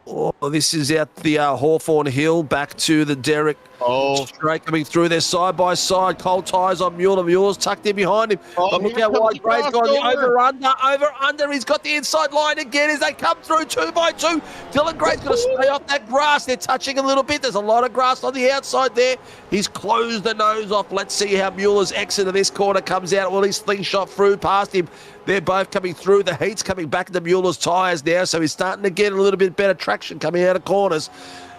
Oh, Well, this is out the Hawthorne Hill, back to the Derek. Oh. Straight coming through there side by side. Cold tyres on Mueller. Mueller's tucked in behind him. Oh, But look here how comes wide the Gray's gone. crossover. Over, under. He's got the inside line again as they come through 2 by 2. Dylan Gray's got to stay off that grass. They're touching a little bit. There's a lot of grass on the outside there. He's closed the nose off. Let's see how Mueller's exit of this corner comes out. Well, he's slingshot through past him. They're both coming through. The heat's coming back into Mueller's tyres now, so he's starting to get a little bit better traction coming out of corners.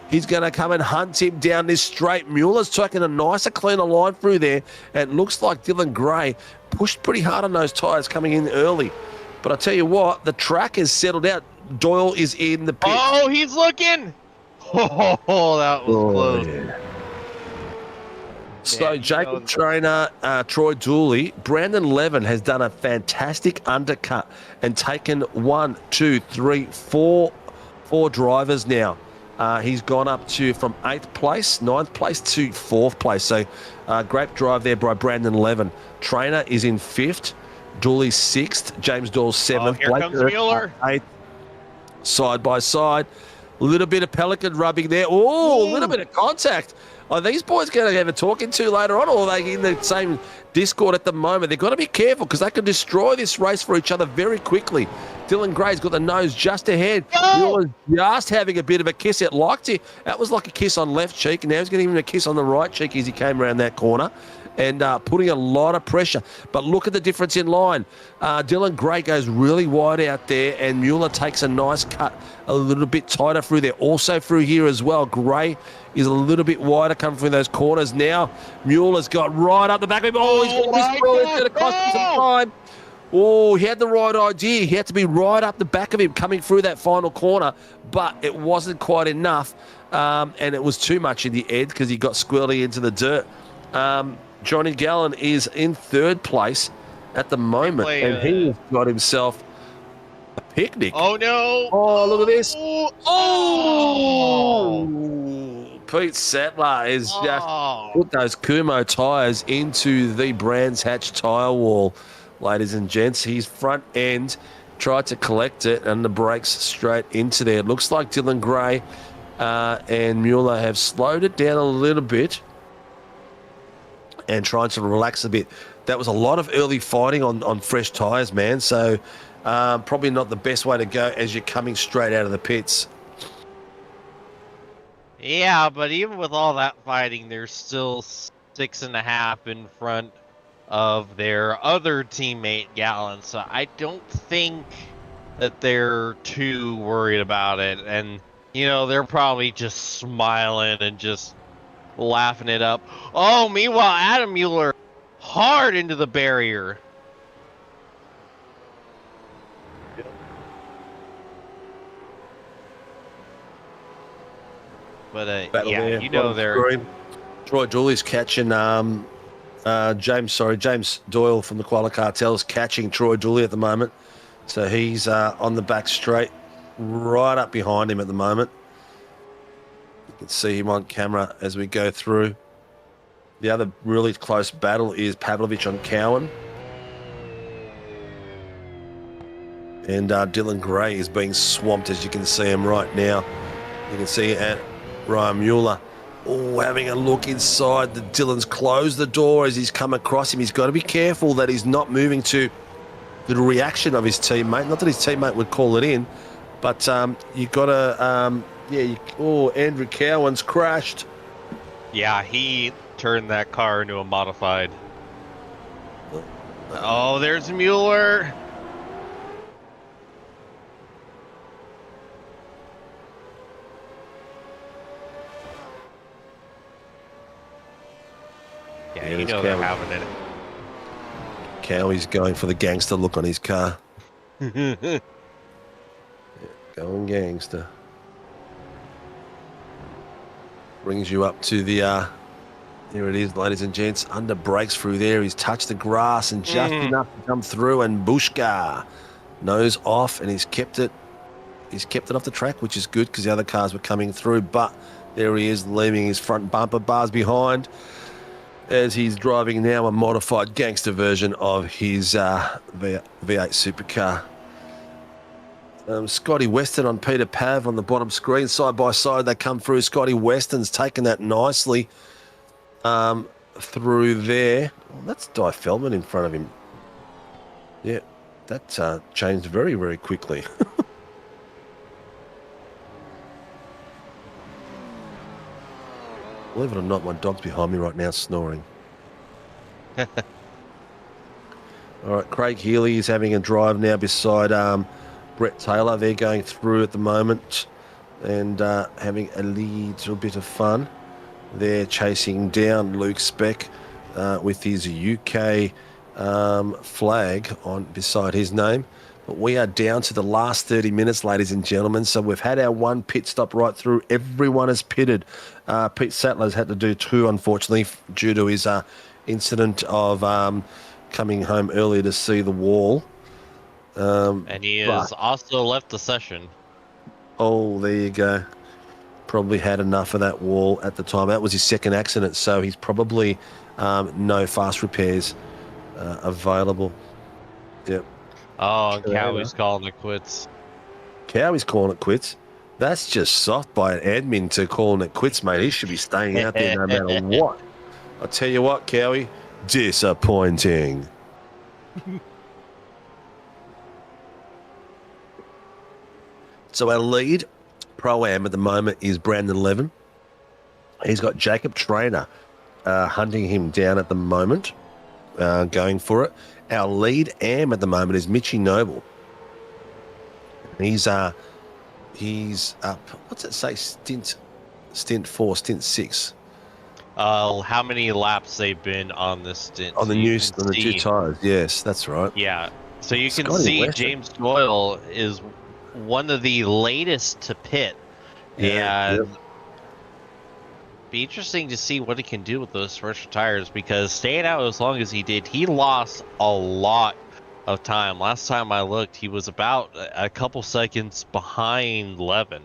He's going to come and hunt him down this straight. Mueller's taking a nicer, cleaner line through there. And it looks like Dylan Gray pushed pretty hard on those tyres coming in early. But I tell you what, the track has settled out. Doyle is in the pit. Oh, he's looking. Oh, that was close. Yeah. So Yeah, Jacob Trainer, Troy Dooley, Brandon Levin has done a fantastic undercut and taken 1, 2, 3, 4 drivers now. He's gone up to from 8th place, 9th place to 4th place. So great drive there by Brandon Levin. Trainer is in 5th, Dooley 6th, James Doyle 7th. Here comes Mueller. 8th, side by side. A little bit of Pelican rubbing there. Oh, a little bit of contact. Are these boys going to have a talking to later on, or are they in the same Discord at the moment? They've got to be careful because they can destroy this race for each other very quickly. Dylan Gray's got the nose just ahead. Mueller's just having a bit of a kiss. It liked it. That was like a kiss on left cheek, and now he's getting him a kiss on the right cheek as he came around that corner. And putting a lot of pressure. But look at the difference in line. Dylan Gray goes really wide out there, and Mueller takes a nice cut a little bit tighter through there. Also through here as well. Gray is a little bit wider coming through those corners now. Mueller's got right up the back of him. Oh, he's going to cost him some time. Oh, he had the right idea. He had to be right up the back of him coming through that final corner, but it wasn't quite enough, and it was too much in the end because he got squirrely into the dirt. Johnny Gallen is in 3rd place at the moment, and he's got himself a picnic. Oh, no. Oh, look at this. Oh. Pete Sattler is just put those Kumo tyres into the Brands Hatch tyre wall, ladies and gents. His front end tried to collect it, and the brakes straight into there. It looks like Dylan Gray and Mueller have slowed it down a little bit and trying to relax a bit. That was a lot of early fighting on fresh tyres, man. So probably not the best way to go as you're coming straight out of the pits. Yeah, but even with all that fighting, they're still 6.5 in front of their other teammate, Gallen. So I don't think that they're too worried about it. And, you know, they're probably just smiling and just laughing it up. Oh, meanwhile, Adam Mueller hard into the barrier. But yeah, you know they're. Troy Dooley's catching James Doyle from the Koala Cartel's catching Troy Dooley at the moment. So he's on the back straight, right up behind him at the moment. You can see him on camera as we go through. The other really close battle is Pavlovich on Cowan. And Dylan Gray is being swamped, as you can see him right now. You can see at Ryan Mueller. Oh, having a look inside. Dylan's closed the door as he's come across him. He's got to be careful that he's not moving to the reaction of his teammate. Not that his teammate would call it in, but you got to, Andrew Cowan's crashed. Yeah, he turned that car into a modified. Oh, there's Mueller. Yeah, you know they're having it. Cowie's going for the gangster look on his car. Yeah, going gangster. Brings you up to the, here it is, ladies and gents. Under brakes through there. He's touched the grass and just enough to come through. And Bushka, nose off, and he's kept it. He's kept it off the track, which is good because the other cars were coming through. But there he is, leaving his front bumper bars behind, as he's driving now a modified gangster version of his V8 supercar. Scotty Weston on Peter Pav on the bottom screen. Side by side, they come through. Scotty Weston's taken that nicely through there. Well, that's Di Feldman in front of him. Yeah, that changed very, very quickly. Believe it or not, my dog's behind me right now snoring. All right, Craig Healy is having a drive now beside Brett Taylor. They're going through at the moment and having a little bit of fun. They're chasing down Luke Speck with his UK flag on beside his name. But we are down to the last 30 minutes, ladies and gentlemen. So we've had our one pit stop right through. Everyone has pitted. Pete Sattler's had to do two, unfortunately, due to his incident of coming home earlier to see the wall. And he has also left the session. Oh, there you go. Probably had enough of that wall at the time. That was his second accident, so he's probably no fast repairs available. Yep. Oh, and Cowie's calling it quits. Cowie's calling it quits. That's just soft by an admin to calling it quits, mate. He should be staying out there no matter what. I'll tell you what, Cowie, disappointing. So our lead Pro-Am at the moment is Brandon Levin. He's got Jacob Trainer hunting him down at the moment, going for it. Our lead Am at the moment is Mitchie Noble. He's up. What's it say? Stint 4, stint 6. How many laps they've been on this stint? On the two tires. Yes, that's right. Yeah. So you can Scotty see Weston. James Doyle is one of the latest to pit. Yeah, And be interesting to see what he can do with those fresher tires, because staying out as long as he did, he lost a lot of time. Last time I looked, he was about a couple seconds behind Levin.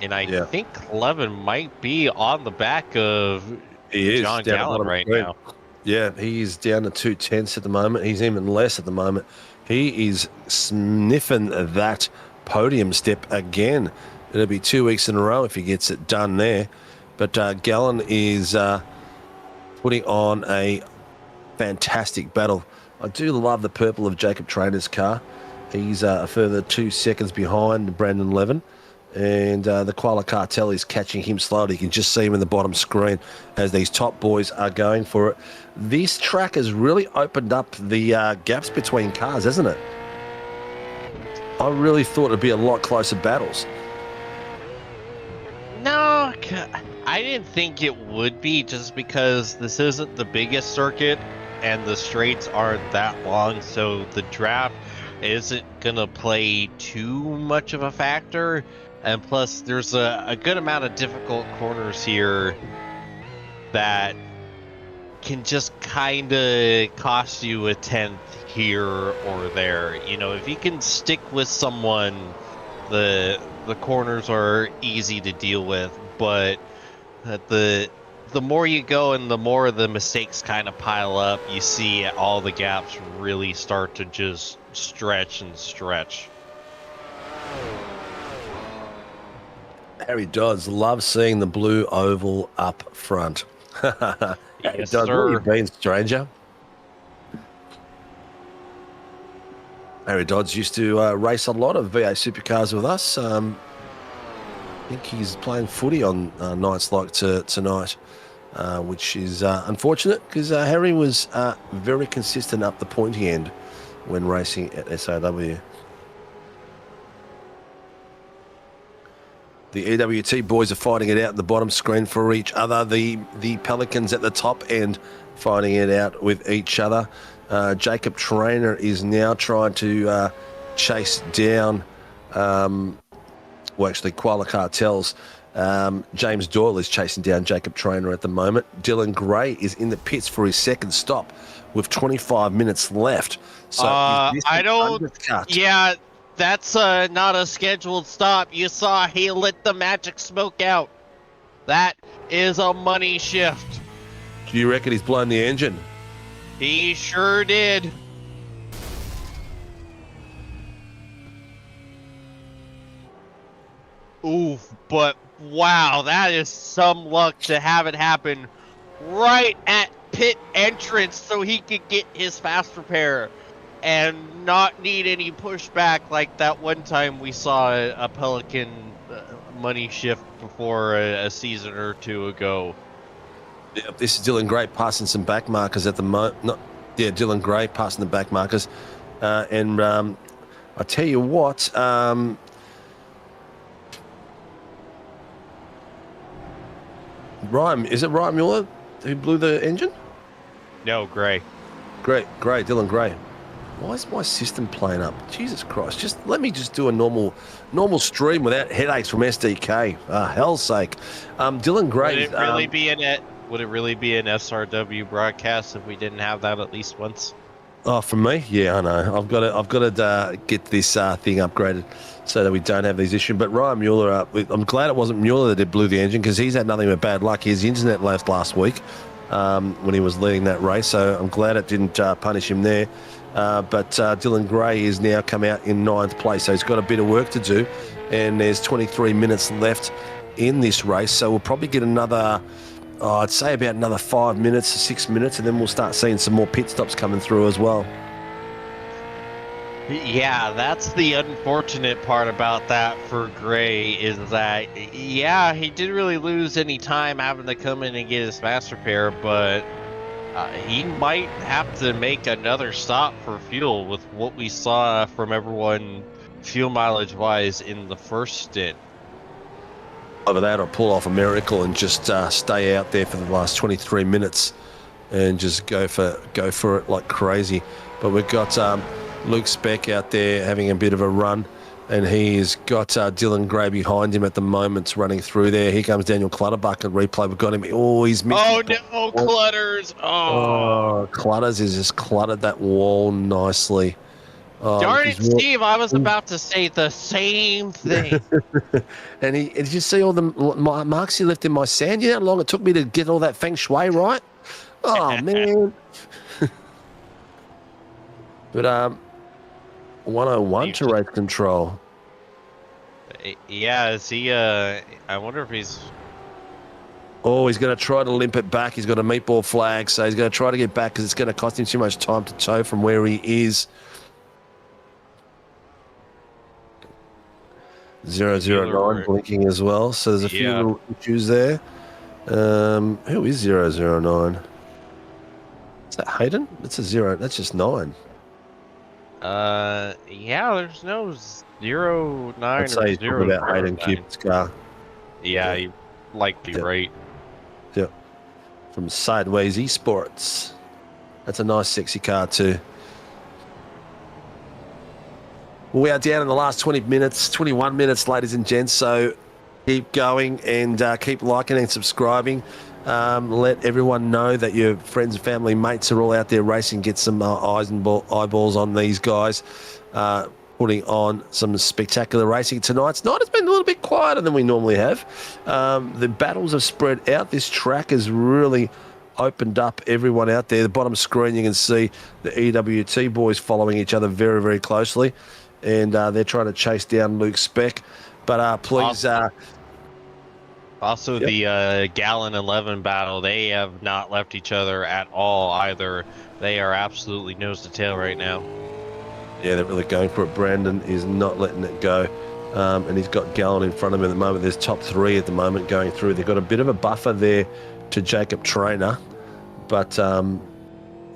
And I think Levin might be on the back of John Gallen right now. Yeah, he's down to 2/10 at the moment. He's even less at the moment. He is sniffing that podium step again. It'll be 2 weeks in a row if he gets it done there. But Gallen is putting on a fantastic battle. I do love the purple of Jacob Trainer's car. He's a further 2 seconds behind Brandon Levin. And the Koala Cartel is catching him slowly. You can just see him in the bottom screen as these top boys are going for it. This track has really opened up the gaps between cars, hasn't it? I really thought it'd be a lot closer battles. No, I didn't think it would be, just because this isn't the biggest circuit and the straights aren't that long, so the draft isn't going to play too much of a factor. And plus, there's a good amount of difficult corners here that can just kind of cost you a tenth here or there. You know, if you can stick with someone, the corners are easy to deal with. But the more you go and the more the mistakes kind of pile up, you see all the gaps really start to just stretch and stretch. Harry Dodds loves seeing the blue oval up front. Harry Yes, Dodds, sir. where have you been, stranger? Harry Dodds used to race a lot of VA Supercars with us. I think he's playing footy on nights like tonight, which is unfortunate, because Harry was very consistent up the pointy end when racing at SAW. The EWT boys are fighting it out in the bottom screen for each other. The Pelicans at the top end fighting it out with each other. Jacob Trainer is now trying to chase down, Koala Cartels. James Doyle is chasing down Jacob Trainer at the moment. Dylan Gray is in the pits for his second stop with 25 minutes left. So I don't. Yeah, that's not a scheduled stop. You saw he lit the magic smoke out. That is a money shift. Do you reckon he's blown the engine? He sure did. Oof, but wow, that is some luck to have it happen right at pit entrance so he could get his fast repair and not need any pushback like that one time we saw a Pelican money shift before a season or two ago. Yeah, this is Dylan Gray passing some back markers at the moment. Dylan Gray passing the back markers. And I tell you what, is it Ryan Mueller who blew the engine? No, Gray. Gray, Dylan Gray. Why is my system playing up? Jesus Christ! Let me do a normal stream without headaches from SDK. Hell's sake! Dylan Gray. Would it really be an SRW broadcast if we didn't have that at least once? Oh, from me? Yeah, I know. I've got to get this thing upgraded so that we don't have these issues. But Ryan Mueller, I'm glad it wasn't Mueller that blew the engine because he's had nothing but bad luck. His internet left last week when he was leading that race, so I'm glad it didn't punish him there. But Dylan Gray is now come out in 9th place, so he's got a bit of work to do. And there's 23 minutes left in this race, so we'll probably get another... I'd say about another 5 minutes to 6 minutes, and then we'll start seeing some more pit stops coming through as well. Yeah, that's the unfortunate part about that for Gray is that, yeah, he didn't really lose any time having to come in and get his fast repair, but he might have to make another stop for fuel with what we saw from everyone fuel mileage-wise in the first stint. Over that, I'll pull off a miracle and just stay out there for the last 23 minutes and just go for it like crazy. But we've got Luke Speck out there having a bit of a run, and he's got Dylan Gray behind him at the moment running through there. Here comes Daniel Clutterbuck at replay. We've got him. Oh, he's missed. Oh, no, Clutters. Oh, Clutters has just cluttered that wall nicely. Darn it, Steve, I was about to say the same thing. And did you see all the marks he left in my sand? You know how long it took me to get all that feng shui right? Oh, man. But 101 to race control. Yeah, is he, I wonder if he's... Oh, he's going to try to limp it back. He's got a meatball flag, so he's going to try to get back because it's going to cost him too much time to tow from where he is. 009 blinking as well, so there's a few little issues there. Who is 009? Is that Hayden? It's a 0. That's just 9. Yeah, there's no 09 I'd say or 0 about Hayden Cupid's car. Yeah, you like be right. Yep. From Sideways Esports. That's a nice, sexy car too. We are down in the last 21 minutes, ladies and gents. So keep going and keep liking and subscribing. Let everyone know that your friends, family, mates are all out there racing. Get some eyeballs on these guys, putting on some spectacular racing tonight. Tonight has been a little bit quieter than we normally have. The battles have spread out. This track has really opened up everyone out there. The bottom screen, you can see the EWT boys following each other very, very closely. And they're trying to chase down Luke Speck. But please... Also, the Gallon 11 battle, they have not left each other at all either. They are absolutely nose to tail right now. Yeah, they're really going for it. Brandon is not letting it go. And he's got Gallon in front of him at the moment. There's top 3 at the moment going through. They've got a bit of a buffer there to Jacob Traynor. But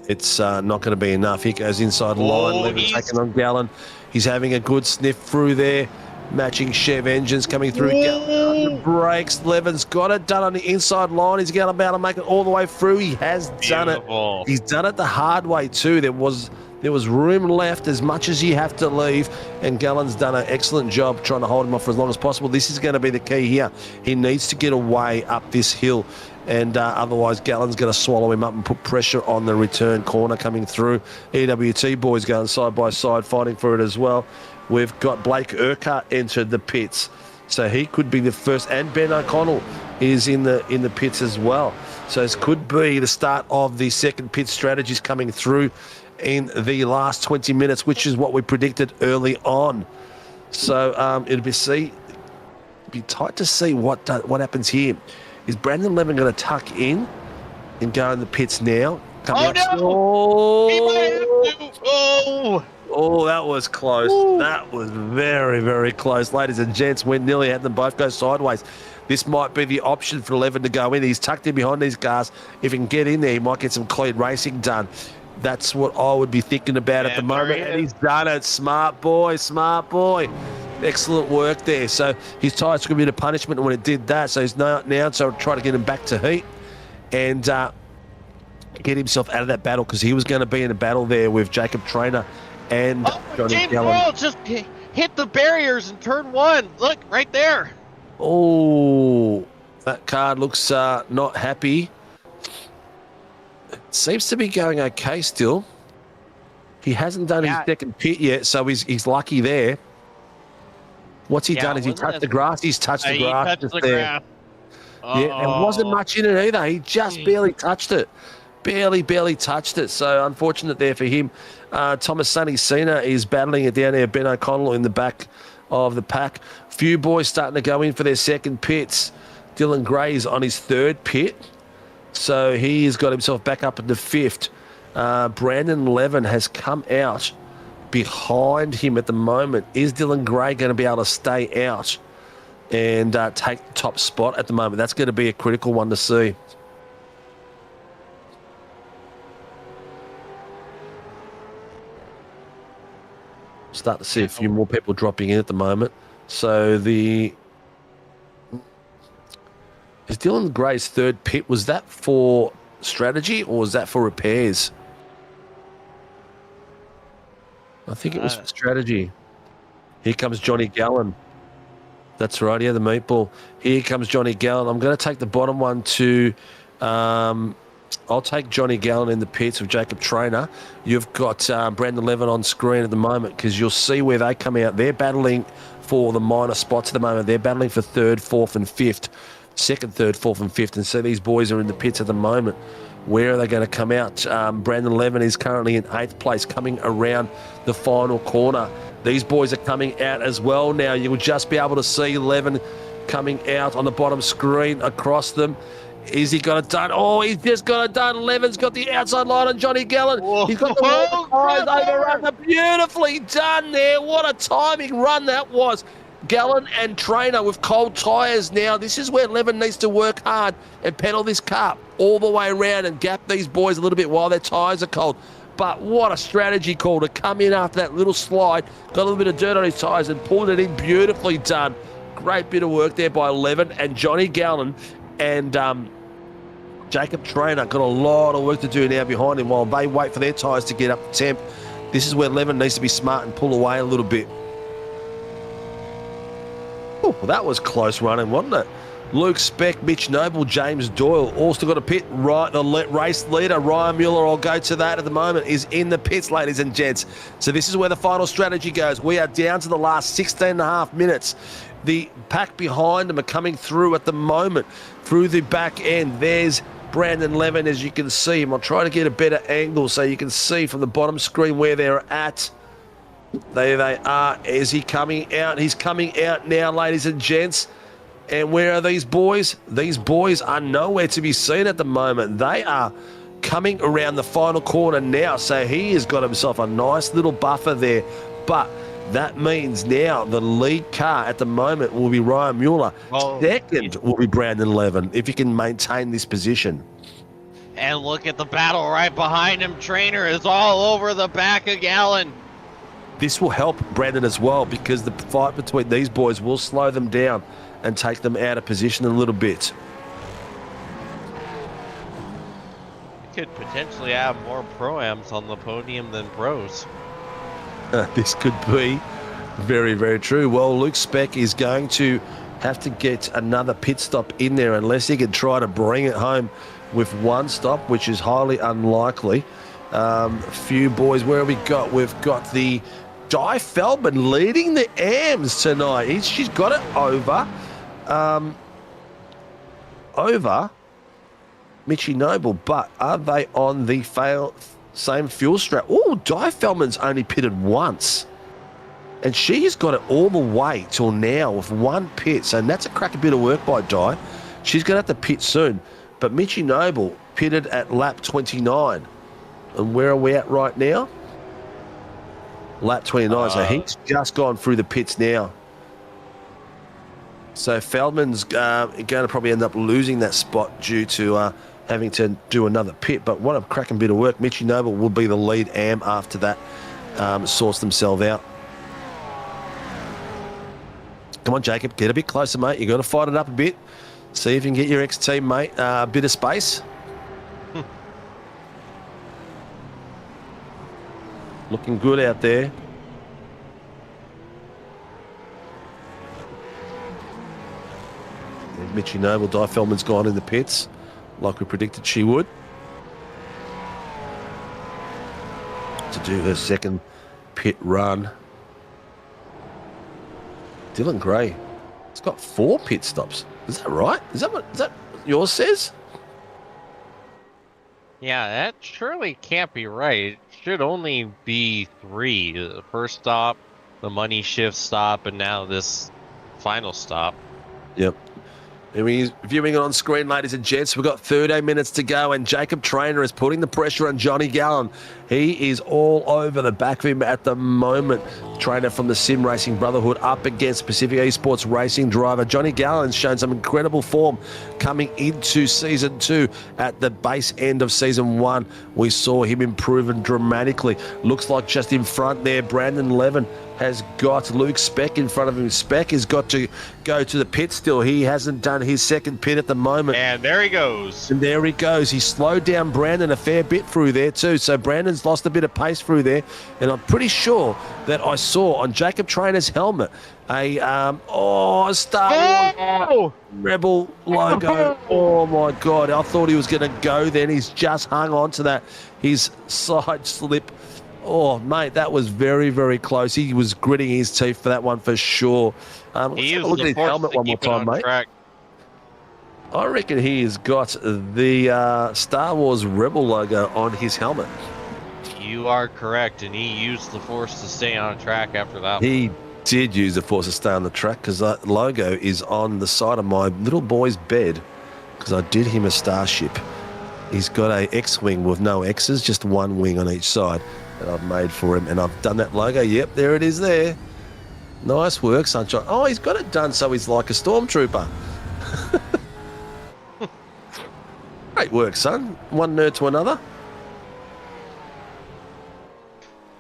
it's not going to be enough. He goes inside line. Levin's taking on Gallon. He's having a good sniff through there. Matching Chev engines coming through. Gallon brakes. Levin's got it done on the inside line. He's going to be able to make it all the way through. He has done it. He's done it the hard way too. There was room left as much as you have to leave, and Gallon's done an excellent job trying to hold him off for as long as possible. This is going to be the key here. He needs to get away up this hill, and otherwise Gallon's going to swallow him up and put pressure on the return corner coming through. EWT boys going side by side fighting for it as well. We've got Blake Urquhart entered the pits, so he could be the first, and Ben O'Connell is in the pits as well. So this could be the start of the second pit strategies coming through in the last 20 minutes, which is what we predicted early on. So it'll be be tight to see what happens here. Is Brandon Levin going to tuck in and go in the pits now? Oh, no! He might have to. Oh! Oh, that was close. Ooh. That was very, very close. Ladies and gents, we nearly had them both go sideways. This might be the option for Levin to go in. He's tucked in behind these cars. If he can get in there, he might get some clean racing done. That's what I would be thinking about at the moment. And he's done it. Smart boy, smart boy. Excellent work there. So his tyres took a bit of punishment when it did that. So he's now so try to get him back to heat and get himself out of that battle, because he was going to be in a battle there with Jacob Traynor and Johnny James Gallen. Royal just hit the barriers in turn 1. Look, right there. Oh, that car looks not happy. It seems to be going okay still. He hasn't done his second pit yet, so he's lucky there. What's he done? Has he touched the grass? He's touched the grass. He touched the grass. Yeah, and wasn't much in it either. He just barely touched it. Barely touched it. So unfortunate there for him. Thomas Sonny Cena is battling it down there. Ben O'Connell in the back of the pack. Few boys starting to go in for their second pits. Dylan Gray's on his third pit. So he's got himself back up in the fifth. Brandon Levin has come out behind him at the moment. Is Dylan Gray going to be able to stay out and take the top spot at the moment? That's going to be a critical one to see. Start to see a few more people dropping in at the moment. So is Dylan Gray's third pit, was that for strategy or was that for repairs? I think it was for strategy. Here comes Johnny Gallen. That's right, yeah, the meatball. Here comes Johnny Gallen. I'm going to take the bottom one to... I'll take Johnny Gallen in the pits with Jacob Traynor. You've got Brandon Levin on screen at the moment, because you'll see where they come out. They're battling for the minor spots at the moment. They're battling for third, fourth and fifth. Second, third, fourth and fifth. And so these boys are in the pits at the moment. Where are they going to come out? Brandon Levin is currently in 8th place, coming around the final corner. These boys are coming out as well now. You'll just be able to see Levin coming out on the bottom screen across them. Is he got it done? Oh, he's just got it done. Levin's got the outside line on Johnny Gallen. Whoa. He's got the eyes overrun. Beautifully done there. What a timing run that was. Gallen and Traynor with cold tyres now. This is where Levin needs to work hard and pedal this car all the way around and gap these boys a little bit while their tyres are cold. But what a strategy call to come in after that little slide, got a little bit of dirt on his tyres and pulled it in. Beautifully done. Great bit of work there by Levin and Johnny Gallen. And Jacob Traynor got a lot of work to do now behind him while they wait for their tyres to get up to temp. This is where Levin needs to be smart and pull away a little bit. Oh, well, that was close running, wasn't it? Luke Speck, Mitch Noble, James Doyle, also got a pit. Right, the race leader, Ryan Mueller, I'll go to that at the moment, is in the pits, ladies and gents. So this is where the final strategy goes. We are down to the last 16 and a half minutes. The pack behind them are coming through at the moment, through the back end. There's Brandon Levin, as you can see him. I'll try to get a better angle so you can see from the bottom screen where they're at. There they are. Is he coming out? He's coming out now, ladies and gents. And where are these boys? These boys are nowhere to be seen at the moment. They are coming around the final corner now. So he has got himself a nice little buffer there. But that means now the lead car at the moment will be Ryan Mueller. Second will be Brandon Levin, if he can maintain this position. And look at the battle right behind him. Traynor is all over the back of Gallen. This will help Brandon as well, because the fight between these boys will slow them down and take them out of position a little bit. Could potentially have more pro-ams on the podium than pros. This could be very, very true. Well, Luke Speck is going to have to get another pit stop in there unless he can try to bring it home with one stop, which is highly unlikely. Few boys, where have we got? We've got the Di Feldman leading the AMs tonight. She's got it over Mitchie Noble, but are they on the same fuel strap? Oh, Di Feldman's only pitted once. And she's got it all the way till now with one pit. So that's a cracking bit of work by Di. She's going to have to pit soon. But Mitchie Noble pitted at lap 29. And where are we at right now? Lap 29. So he's just gone through the pits now. So Feldman's going to probably end up losing that spot due to having to do another pit. But what a cracking bit of work. Mitchie Noble will be the lead AM after that. Source themselves out. Come on, Jacob, get a bit closer, mate. You got to fight it up a bit. See if you can get your ex-teammate a bit of space. Looking good out there. There's Mitchie Noble. Di Feldman's gone in the pits, like we predicted she would. To do her second pit run. Dylan Gray, it's got 4 pit stops. Is that right? Is that what yours says? Yeah, that surely can't be right. It should only be 3. The first stop, the money shift stop, and now this final stop. Yep. And we're viewing it on screen, ladies and gents. We've got 13 minutes to go, and Jacob Trainer is putting the pressure on Johnny Gallen. He is all over the back of him at the moment. Trainer from the Sim Racing Brotherhood up against Pacific Esports Racing driver. Johnny Gallen's shown some incredible form coming into Season 2. At the base end of Season 1, we saw him improving dramatically. Looks like just in front there, Brandon Levin has got Luke Speck in front of him. Speck has got to go to the pit still. He hasn't done his second pit at the moment. And there he goes. And there he goes. He slowed down Brandon a fair bit through there too. So Brandon's lost a bit of pace through there. And I'm pretty sure that I saw on Jacob Trainer's helmet a Star Wars Rebel logo. Oh my God. I thought he was going to go then. He's just hung on to that. His side slip. Oh, mate, that was very, very close. He was gritting his teeth for that one for sure. Let's have a look at his helmet one more time, mate. Track. I reckon he has got the Star Wars Rebel logo on his helmet. You are correct, and he used the Force to stay on track after that. He did use the Force to stay on the track because that logo is on the side of my little boy's bed because I did him a starship. He's got a X-wing with no X's, just one wing on each side that I've made for him, and I've done that logo. Yep, there it is there. Nice work, Sunshine. Oh, he's got it done so he's like a stormtrooper. Great work, son. One nerd to another.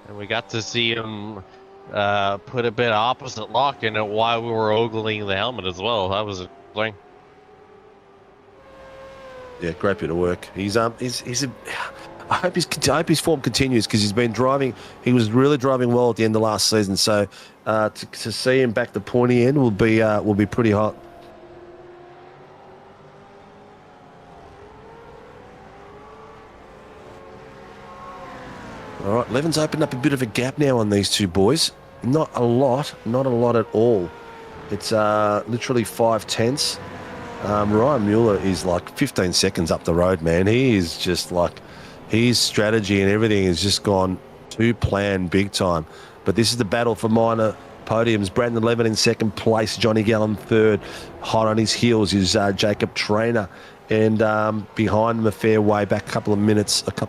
And we got to see him put a bit of opposite lock in it while we were ogling the helmet as well. That was a thing. Yeah, great bit of work. I hope his form continues because he's been driving. He was really driving well at the end of last season. So to see him back the pointy end will be pretty hot. All right, Levin's opened up a bit of a gap now on these two boys. Not a lot at all. It's literally 5/10. Ryan Mueller is like 15 seconds up the road, man. He is just like, his strategy and everything has just gone to plan big time. But this is the battle for minor podiums. Brandon Levin in second place, Johnny Gallen third. Hot on his heels is Jacob Trainer. And behind him a fair way back, a couple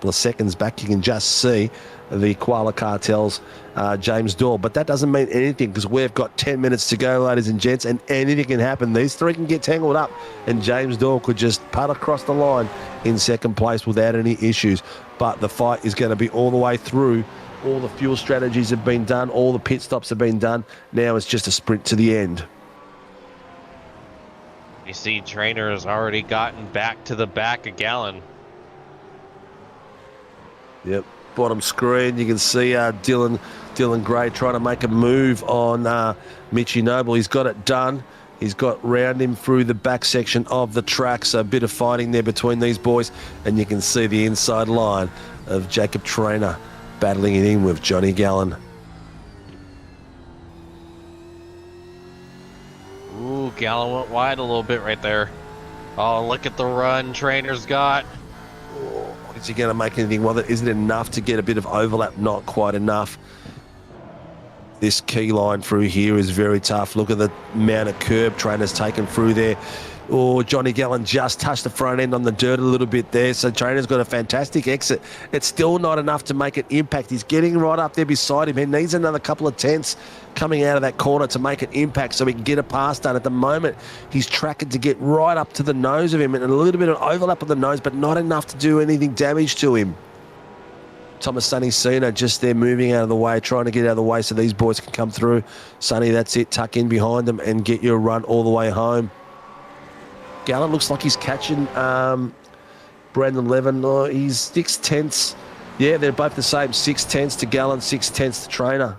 of seconds back, you can just see the Koala Cartel's James Doyle. But that doesn't mean anything because we've got 10 minutes to go, ladies and gents, and anything can happen. These three can get tangled up, and James Doyle could just putt across the line in second place without any issues. But the fight is going to be all the way through. All the fuel strategies have been done. All the pit stops have been done. Now it's just a sprint to the end. You see Trainer has already gotten back to the back of Gallen. Yep, bottom screen, you can see Dylan Gray trying to make a move on Mitchie Noble. He's got it done. He's got round him through the back section of the track, so a bit of fighting there between these boys, and you can see the inside line of Jacob Trainer battling it in with Johnny Gallen. Ooh, Gallen went wide a little bit right there. Oh, look at the run Trainer's got. Oh, is he going to make anything with it? Is it enough to get a bit of overlap? Not quite enough. This key line through here is very tough. Look at the amount of curb Trainer's taken through there. Oh, Johnny Gallen just touched the front end on the dirt a little bit there. So Trainer's got a fantastic exit. It's still not enough to make an impact. He's getting right up there beside him. He needs another couple of tenths coming out of that corner to make an impact so he can get a pass done. At the moment, he's tracking to get right up to the nose of him and a little bit of overlap on the nose, but not enough to do anything damage to him. Thomas Sonny Cena just there moving out of the way, trying to get out of the way so these boys can come through. Sonny, that's it. Tuck in behind them and get your run all the way home. Gallen looks like he's catching Brandon Levin. Oh, he's 6 tenths. Yeah, they're both the same. 6 tenths to Gallen, 6 tenths to Trainer.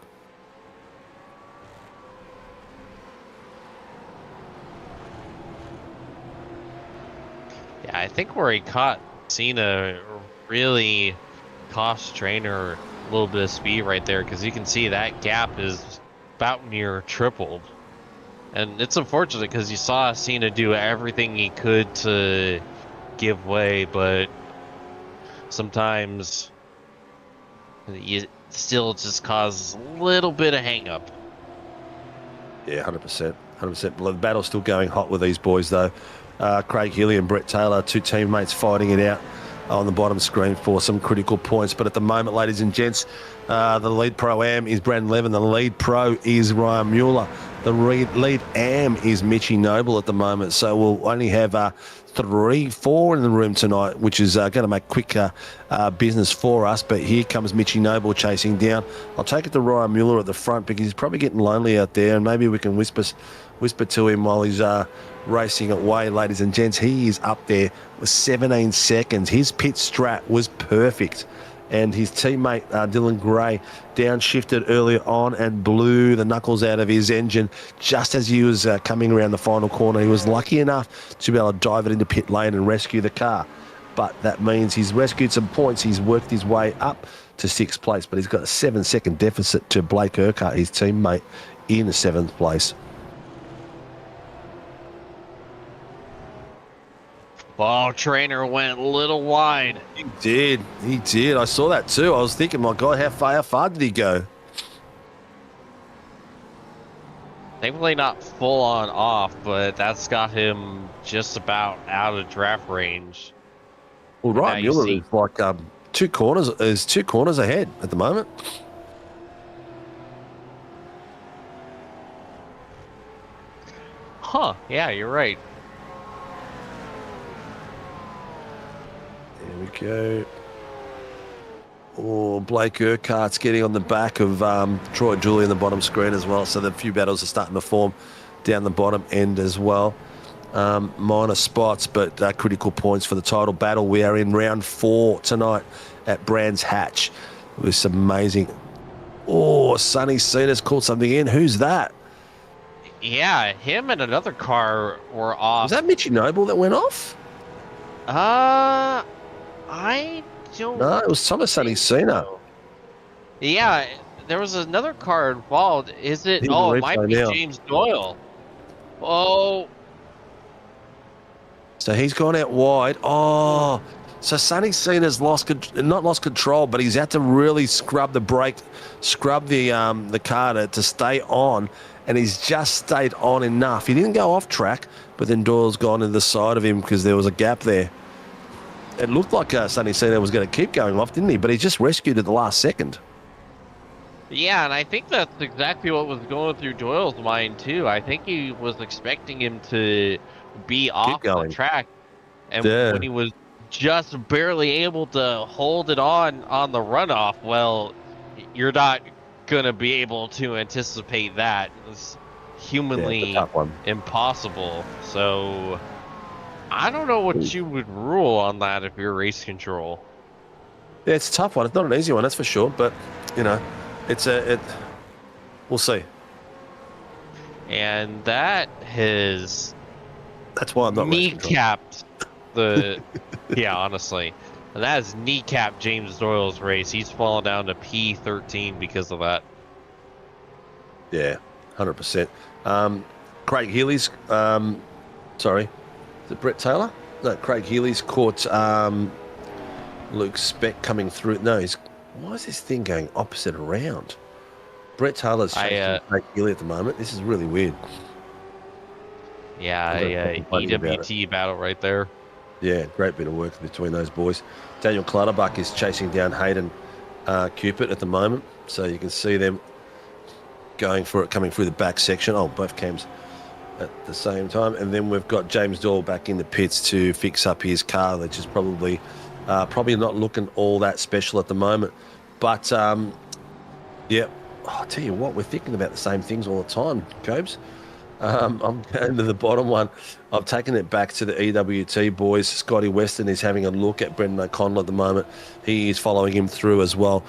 Yeah, I think where he caught Cena really cost Trainer a little bit of speed right there, because you can see that gap is about near tripled. And it's unfortunate because you saw Cena do everything he could to give way, but sometimes you still just cause a little bit of hang up. Yeah, 100%. 100%. Well, the battle's still going hot with these boys, though. Craig Healy and Brett Taylor, two teammates fighting it out on the bottom screen for some critical points. But at the moment, ladies and gents, the lead pro-am is Brandon Levin. The lead pro is Ryan Mueller. The lead am is Mitchy Noble at the moment. So we'll only have 4 in the room tonight, which is going to make quick business for us. But here comes Mitchy Noble chasing down. I'll take it to Ryan Mueller at the front because he's probably getting lonely out there, and maybe we can whisper to him while he's racing away. Ladies and gents, he is up there with 17 seconds. His pit strat was perfect. And his teammate, Dylan Gray, downshifted earlier on and blew the knuckles out of his engine just as he was coming around the final corner. He was lucky enough to be able to dive it into pit lane and rescue the car. But that means he's rescued some points. He's worked his way up to 6th place, but he's got a 7-second deficit to Blake Urquhart, his teammate, in 7th place. Oh, Trainer went a little wide. He did. He did. I saw that too. I was thinking, my God, how far did he go? Thankfully not full on off, but that's got him just about out of draft range. Well, Ryan Mueller is like 2 corners ahead at the moment. Huh, yeah, you're right. There we go. Oh, Blake Urquhart's getting on the back of Troy Dooley in the bottom screen as well. So the few battles are starting to form down the bottom end as well. Minor spots, but critical points for the title battle. We are in round 4 tonight at Brands Hatch. It was amazing. Oh, Sonny Cena's called something in. Who's that? Yeah, him and another car were off. Was that Mitchy Noble that went off? I don't. No, it was Thomas Sonny Cena. Yeah, there was another car involved. Is it? He's Oh, in it might be now. James Doyle. Oh. So he's gone out wide. Oh, so Sonny Cena's not lost control, but he's had to really scrub the car to stay on, and he's just stayed on enough. He didn't go off track, but then Doyle's gone to the side of him because there was a gap there. It looked like Sonny Cena was going to keep going off, didn't he? But he just rescued at the last second. Yeah, and I think that's exactly what was going through Doyle's mind too. I think he was expecting him to be off the track, and when he was just barely able to hold it on the runoff, well, you're not gonna be able to anticipate that. It's humanly impossible. So I don't know what you would rule on that if you're race control. Yeah, it's a tough one. It's not an easy one, that's for sure. But you know, we'll see. And that has that's why I'm not kneecapped the yeah, honestly. And that has kneecapped James Doyle's race. He's fallen down to P13 because of that. Yeah, 100%. Craig Healy's sorry. Is it Brett Taylor? No, Craig Healy's caught Luke Speck coming through. No, why is this thing going opposite around? Brett Taylor's chasing Craig Healy at the moment. This is really weird. Yeah, EWT battle right there. Yeah, great bit of work between those boys. Daniel Clutterbuck is chasing down Hayden Cupid at the moment. So you can see them going for it, coming through the back section. Oh, both cams at the same time. And then we've got James Doyle back in the pits to fix up his car, which is probably not looking all that special at the moment. But, yeah, I'll tell you what, we're thinking about the same things all the time, Cobes. I'm going to the bottom one. I've taken it back to the EWT boys. Scotty Weston is having a look at Brendan O'Connell at the moment. He is following him through as well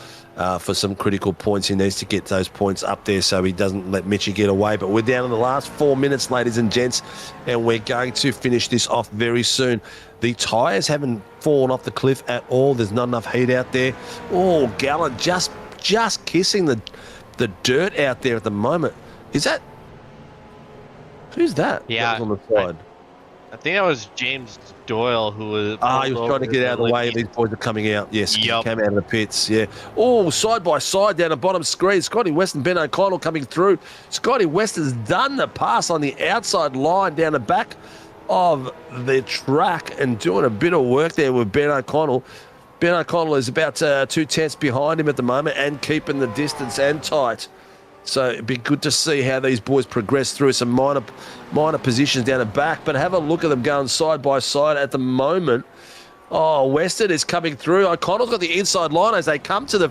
for some critical points. He needs to get those points up there so he doesn't let Mitchie get away. But we're down in the last 4 minutes, ladies and gents, and we're going to finish this off very soon. The tyres haven't fallen off the cliff at all. There's not enough heat out there. Oh, Gallant just kissing the dirt out there at the moment. Is that... Who's that? Yeah, that was on the side. I think that was James Doyle who was. He was trying to get out of the way. These boys are coming out. Yes, yep. Came out of the pits. Yeah. Oh, side by side down the bottom screen. Scotty Weston, Ben O'Connell coming through. Scotty Weston's done the pass on the outside line down the back of the track and doing a bit of work there with Ben O'Connell. Ben O'Connell is about 2/10 behind him at the moment and keeping the distance and tight. So it'd be good to see how these boys progress through some minor positions down the back. But have a look at them going side by side at the moment. Oh, Weston is coming through. O'Connell's got the inside line as they come to the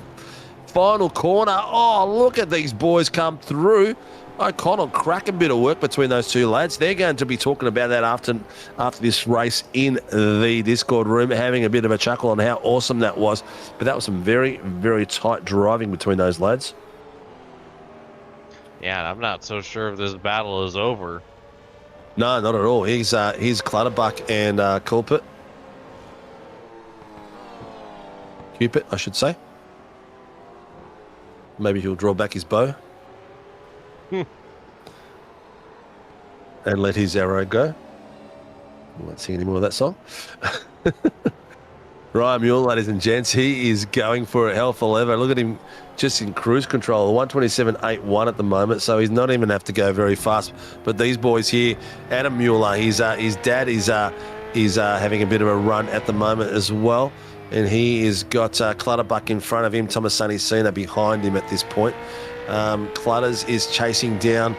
final corner. Oh, look at these boys come through. O'Connell crack a bit of work between those two lads. They're going to be talking about that after this race in the Discord room, having a bit of a chuckle on how awesome that was. But that was some very, very tight driving between those lads. Yeah, I'm not so sure if this battle is over. No, not at all. He's Clutterbuck and Cupid, I should say. Maybe he'll draw back his bow and let his arrow go. I won't sing any more of that song. Ryan Mule, ladies and gents, he is going for a hell for leather. Look at him just in cruise control, 127.81 at the moment, so he's not even have to go very fast. But these boys here, Adam Mueller, his dad is having a bit of a run at the moment as well, and he has got Clutterbuck in front of him, Thomasani Sena behind him at this point. Clutters is chasing down.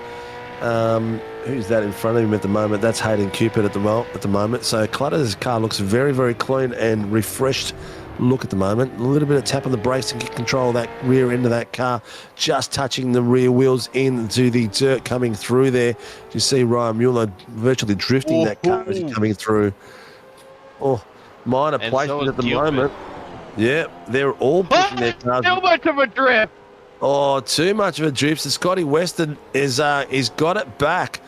Who's that in front of him at the moment? That's Hayden Cupid at the moment. So Clutter's car looks very, very clean and refreshed look at the moment. A little bit of tap on the brakes to get control of that rear end of that car, just touching the rear wheels into the dirt coming through there. You see Ryan Mueller virtually drifting that car as he's coming through. Oh, minor placement at the moment. Yeah, they're all pushing their cars. Too much of a drift. Oh, too much of a drift. So Scotty Weston is he's got it back.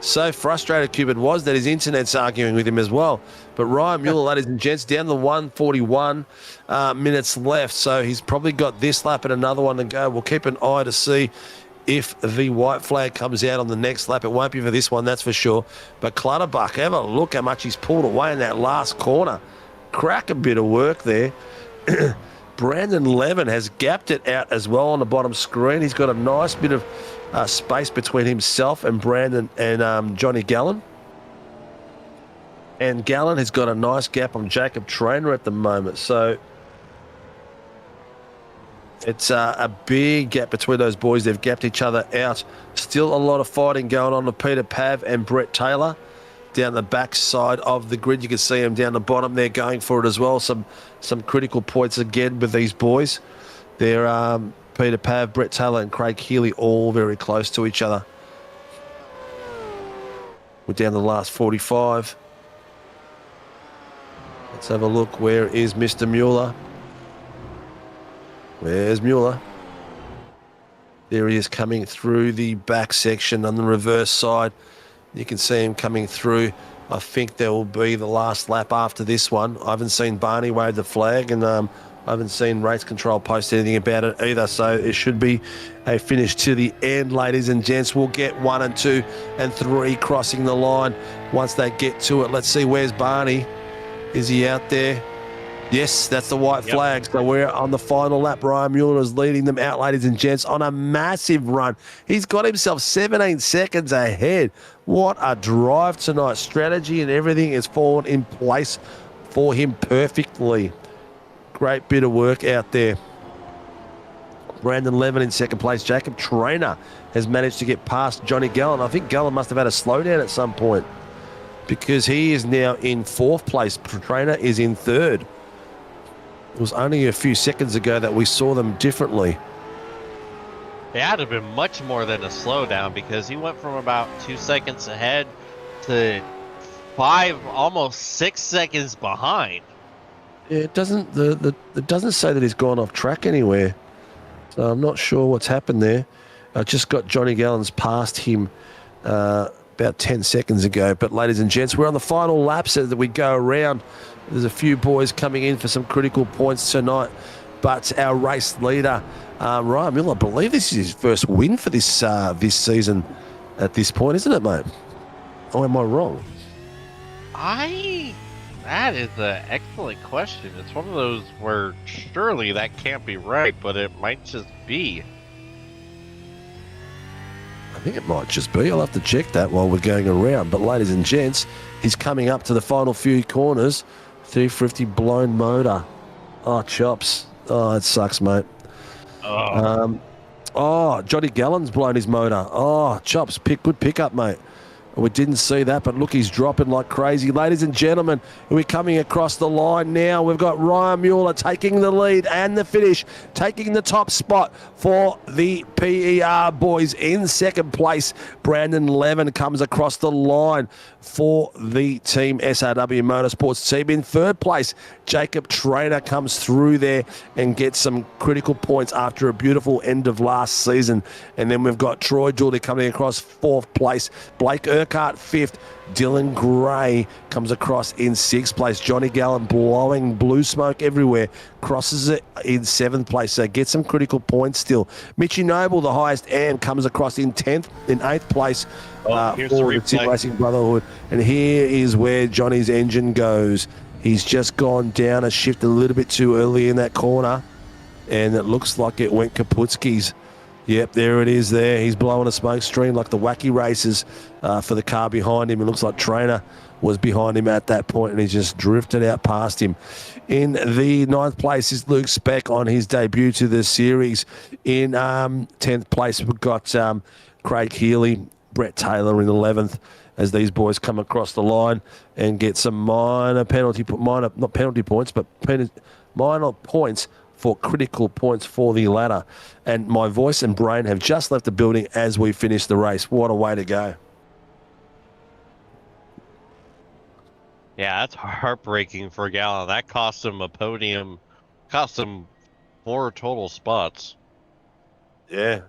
So frustrated Cupid was that his internet's arguing with him as well. But Ryan Mueller, ladies and gents, down to 141 minutes left. So he's probably got this lap and another one to go. We'll keep an eye to see if the white flag comes out on the next lap. It won't be for this one, that's for sure. But Clutterbuck, have a look how much he's pulled away in that last corner. Crack a bit of work there. Brandon Levin has gapped it out as well on the bottom screen. He's got a nice bit of space between himself and Brandon and Johnny Gallen. And Gallen has got a nice gap on Jacob Trainer at the moment. So it's a big gap between those boys. They've gapped each other out. Still a lot of fighting going on with Peter Pav and Brett Taylor down the back side of the grid. You can see them down the bottom there going for it as well. Some critical points again with these boys. They're Peter Pav, Brett Taylor and Craig Healy all very close to each other. We're down to the last 45. Let's have a look. Where is Mr. Mueller? Where's Mueller? There he is coming through the back section on the reverse side. You can see him coming through. I think there will be the last lap after this one. I haven't seen Barney wave the flag, and I haven't seen race control post anything about it either. So it should be a finish to the end, ladies and gents. We'll get 1 and 2 and 3 crossing the line once they get to it. Let's see, where's Barney? Is he out there? Yes, that's the white flag. So we're on the final lap. Ryan Mueller is leading them out, ladies and gents, on a massive run. He's got himself 17 seconds ahead. What a drive tonight. Strategy and everything has fallen in place for him perfectly. Great bit of work out there. Brandon Levin in second place. Jacob Trainer has managed to get past Johnny Gallen. I think Gallen must have had a slowdown at some point because he is now in fourth place. Trainer is in third. It was only a few seconds ago that we saw them differently. It had to have been much more than a slowdown because he went from about 2 seconds ahead to 5, almost 6 seconds behind. Yeah, it doesn't it doesn't say that he's gone off track anywhere. So I'm not sure what's happened there. I just got Johnny Gallen's past him about 10 seconds ago. But ladies and gents, we're on the final laps as we go around. There's a few boys coming in for some critical points tonight. But our race leader, Ryan Miller, I believe this is his first win for this season at this point, isn't it, mate? Or am I wrong? That is an excellent question. It's one of those where surely that can't be right, but it might just be. I think it might just be. I'll have to check that while we're going around. But ladies and gents, he's coming up to the final few corners. 350 blown motor. Oh, chops. Oh, it sucks, mate. Johnny Gallen's blown his motor. Oh, chops. Good pickup, mate. We didn't see that, but look, he's dropping like crazy. Ladies and gentlemen, we're coming across the line now. We've got Ryan Mueller taking the lead and the finish, taking the top spot for the PER boys. In second place, Brandon Levin comes across the line for the Team SRW Motorsports team. In third place, Jacob Trainer comes through there and gets some critical points after a beautiful end of last season. And then we've got Troy Dooley coming across fourth place. Blake Urquhart fifth. Dylan Gray comes across in sixth place. Johnny Gallen blowing blue smoke everywhere. Crosses it in seventh place. So get some critical points still. Mitchy Noble, the highest AM, comes across in 10th, in eighth place for the Sim Racing Brotherhood. And here is where Johnny's engine goes. He's just gone down a shift a little bit too early in that corner. And it looks like it went Kaputski's. Yep, there it is there. He's blowing a smoke stream like the wacky races for the car behind him. It looks like Trainer was behind him at that point and he just drifted out past him. In the ninth place is Luke Speck on his debut to the series. In 10th place, we've got Craig Healy, Brett Taylor in 11th as these boys come across the line and get some minor points for critical points for the ladder. And my voice and brain have just left the building as we finish the race. What a way to go. Yeah, that's heartbreaking for Gallen. That cost him a podium, cost him 4 total spots. Yeah.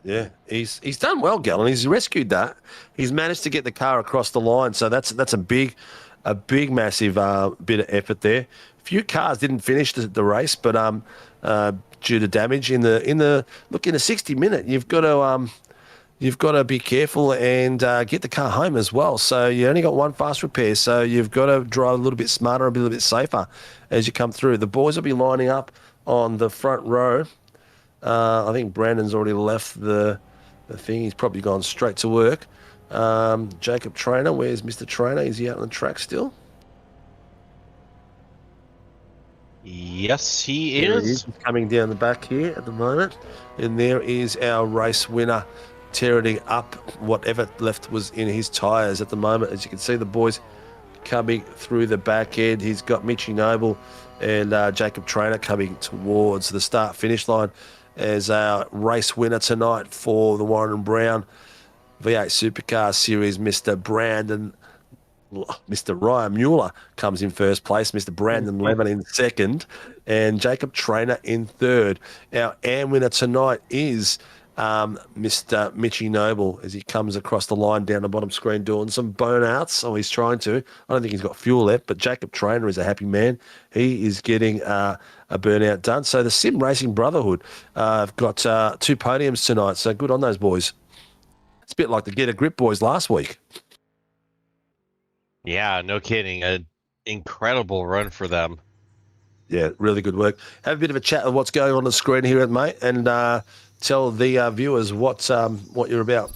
He's done well, Gallen. He's rescued that. He's managed to get the car across the line. So that's a big, massive bit of effort there. A few cars didn't finish the race, but due to damage in the 60 minute, you've got to be careful and get the car home as well. So you only got one fast repair, so you've got to drive a little bit smarter, a little bit safer as you come through. The boys will be lining up on the front row. I think Brandon's already left the thing. He's probably gone straight to work. Jacob Trainer, where's Mr. Trainer? Is he out on the track still? Yes, he There is. he is. He's coming down the back here at the moment. And there is our race winner tearing up whatever left was in his tyres at the moment. As you can see, the boys coming through the back end. He's got Mitchy Noble and Jacob Trainer coming towards the start-finish line as our race winner tonight for the Warren and Brown V8 Supercars Series, Mr. Ryan Mueller comes in first place, Mr. Brandon Levin in second, and Jacob Trainer in third. Our AM winner tonight is Mr. Mitchy Noble as he comes across the line down the bottom screen doing some burnouts. Oh, he's trying to. I don't think he's got fuel left, but Jacob Trainer is a happy man. He is getting a burnout done. So the Sim Racing Brotherhood have got 2 podiums tonight, so good on those boys. It's a bit like the Get a Grip boys last week. Yeah, no kidding. An incredible run for them. Yeah, really good work. Have a bit of a chat of what's going on the screen here, mate, and tell the viewers what you're about.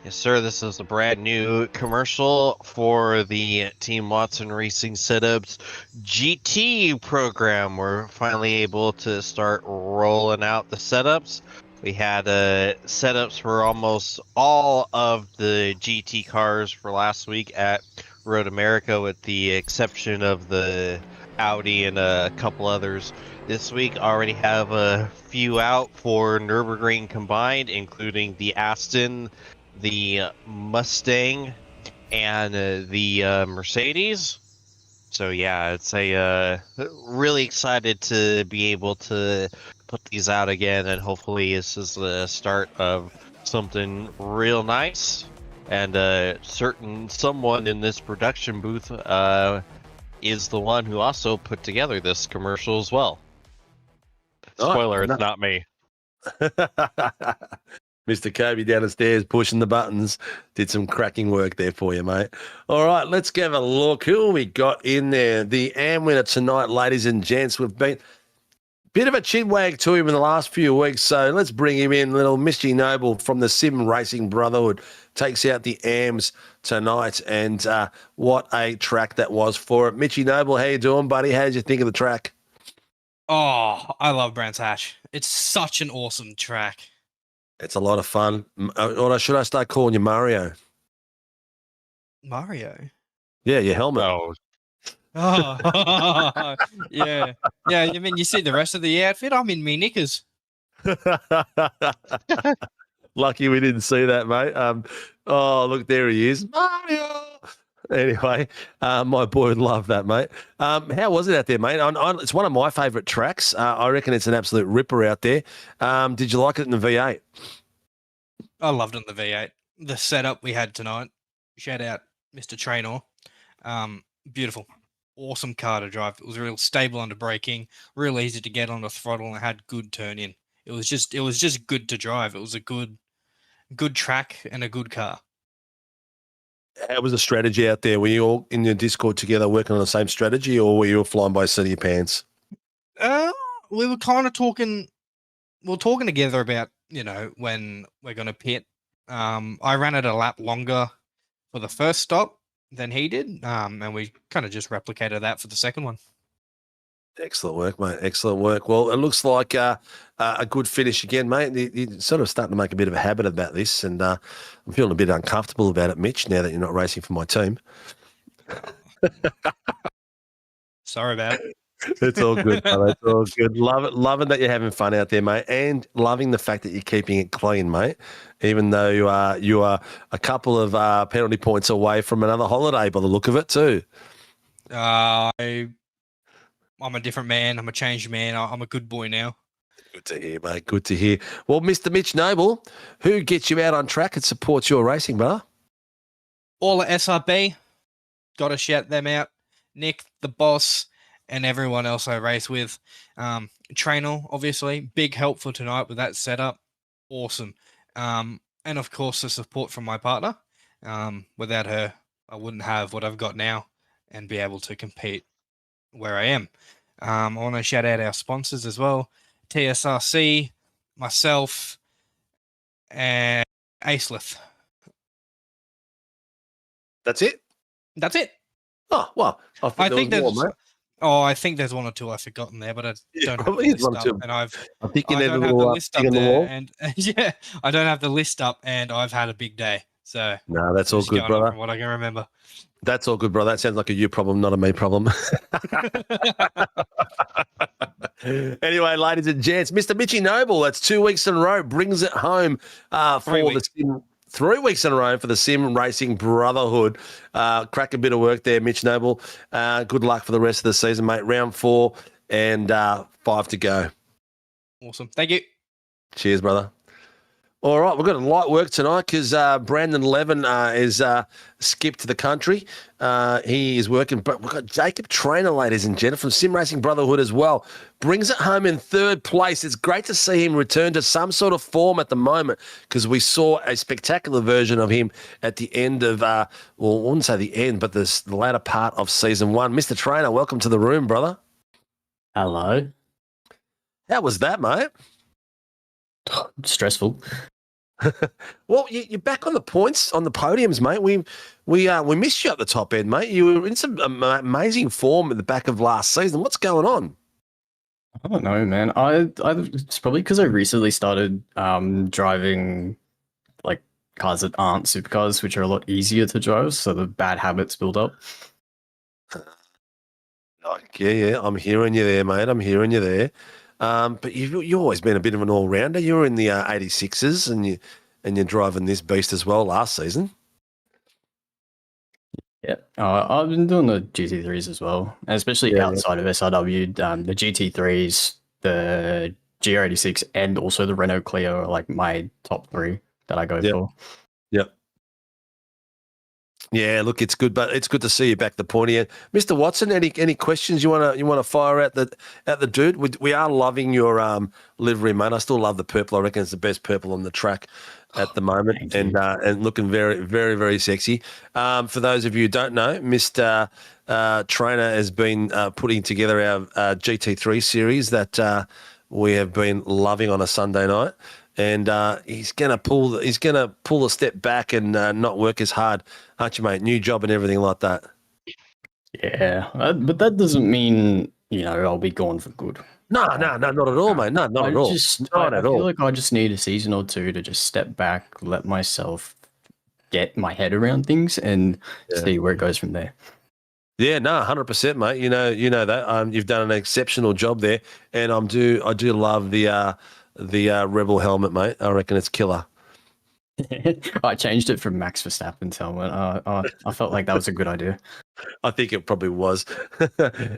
Yes, sir. This is a brand new commercial for the Team Watson Racing Setups GT program. We're finally able to start rolling out the setups. We had setups for almost all of the GT cars for last week at Road America, with the exception of the Audi and a couple others. This week already have a few out for Nürburgring combined, including the Aston, the Mustang, and the Mercedes. So yeah, it's really excited to be able to put these out again, and hopefully this is the start of something real nice. And someone in this production booth is the one who also put together this commercial as well. Spoiler, it's not me. Mr. Kobe down the stairs pushing the buttons. Did some cracking work there for you, mate. All right, let's give a look. Who we got in there? The AM winner tonight, ladies and gents. We've been bit of a chin wag to him in the last few weeks, so let's bring him in. Little Misty Noble from the Sim Racing Brotherhood takes out the AMs tonight, and what a track that was for it. Mitchy Noble, how you doing, buddy? How did you think of the track? Oh, I love Brands Hatch. It's such an awesome track. It's a lot of fun. Or should I start calling you Mario? Mario? Yeah, your helmet. Oh, yeah. Yeah, you mean you see the rest of the outfit? I'm in me knickers. Lucky we didn't see that, mate. Oh, look, there he is. Mario! Anyway, my boy would love that, mate. How was it out there, mate? It's one of my favourite tracks. I reckon it's an absolute ripper out there. Did you like it in the V8? I loved it in the V8. The setup we had tonight, shout out Mr. Traynor. Beautiful. Awesome car to drive. It was real stable under braking, real easy to get on the throttle, and it had good turn in. It was just good to drive. It was a good track and a good car. How was the strategy out there? Were you all in your Discord together working on the same strategy, or were you all flying by the seat of your pants? We were kind of talking. We were talking together about, when we're going to pit. I ran it a lap longer for the first stop than he did, and we kind of just replicated that for the second one. Excellent work, mate. Excellent work. Well, it looks like a good finish again, mate. You're sort of starting to make a bit of a habit about this, and I'm feeling a bit uncomfortable about it, Mitch, now that you're not racing for my team. Sorry about it. It's all good, brother. It's all good. Loving that you're having fun out there, mate, and loving the fact that you're keeping it clean, mate, even though you are a couple of penalty points away from another holiday by the look of it too. I'm a different man. I'm a changed man. I'm a good boy now. Good to hear, mate. Good to hear. Well, Mr. Mitch Noble, who gets you out on track and supports your racing, brother? All at SRB. Got to shout them out. Nick, the boss, and everyone else I race with. Trainer, obviously. Big help for tonight with that setup. Awesome. And, of course, the support from my partner. Without her, I wouldn't have what I've got now and be able to compete where I am. I want to shout out our sponsors as well. TSRC, myself, and Acelith. That's it? That's it. Oh, well, I think there's more, mate. Oh, I think there's one or two I've forgotten there, but I don't have the list up. And I don't have the list up there, and yeah, I don't have the list up, and I've had a big day. So no, that's all good, brother. From what I can remember. That's all good, brother. That sounds like a you problem, not a me problem. Anyway, ladies and gents, Mr. Mitchy Noble, that's 2 weeks in a row, brings it home for 3 weeks in a row for the Sim Racing Brotherhood. Crack a bit of work there, Mitch Noble. Good luck for the rest of the season, mate. Round 4 and 5 to go. Awesome. Thank you. Cheers, brother. All right, we've got a light work tonight because Brandon Levin is skipped to the country. He is working, but we've got Jacob Trainer, ladies and gentlemen, from Sim Racing Brotherhood as well. Brings it home in 3rd place. It's great to see him return to some sort of form at the moment because we saw a spectacular version of him at the end of, I wouldn't say the end, but the latter part of season 1. Mr. Trainer, welcome to the room, brother. Hello. How was that, mate? Stressful. Well, you're back on the points, on the podiums, mate. We missed you at the top end, mate. You were in some amazing form at the back of last season. What's going on? I don't know, man. It's probably because I recently started driving like cars that aren't supercars, which are a lot easier to drive, so the bad habits build up. Yeah, I'm hearing you there, mate. I'm hearing you there. But you've always been a bit of an all rounder. You were in the 86s, and you're driving this beast as well last season. Yeah, I've been doing the GT3s as well, and especially outside of SRW, the GT3s, the GR86, and also the Renault Clio are like my top three that I go for. Yep. Yeah, look, it's good, but it's good to see you back the pointy end. Mr. Watson, any questions you wanna fire at the dude? We are loving your livery, mate. I still love the purple. I reckon it's the best purple on the track at the moment, and looking very, very, very sexy. For those of you who don't know, Mr. Trainer has been putting together our GT3 series that we have been loving on a Sunday night. And he's gonna pull a step back and not work as hard, aren't you, mate? New job and everything like that. Yeah, but that doesn't mean I'll be gone for good. No, not at all, mate. No, not at all. I feel like I just need a season or two to just step back, let myself get my head around things, and see where it goes from there. Yeah, no, 100%, mate. You know that. You've done an exceptional job there, and I do love the Rebel helmet, mate. I reckon it's killer. I changed it from Max Verstappen's helmet. I felt like that was a good idea. I think it probably was.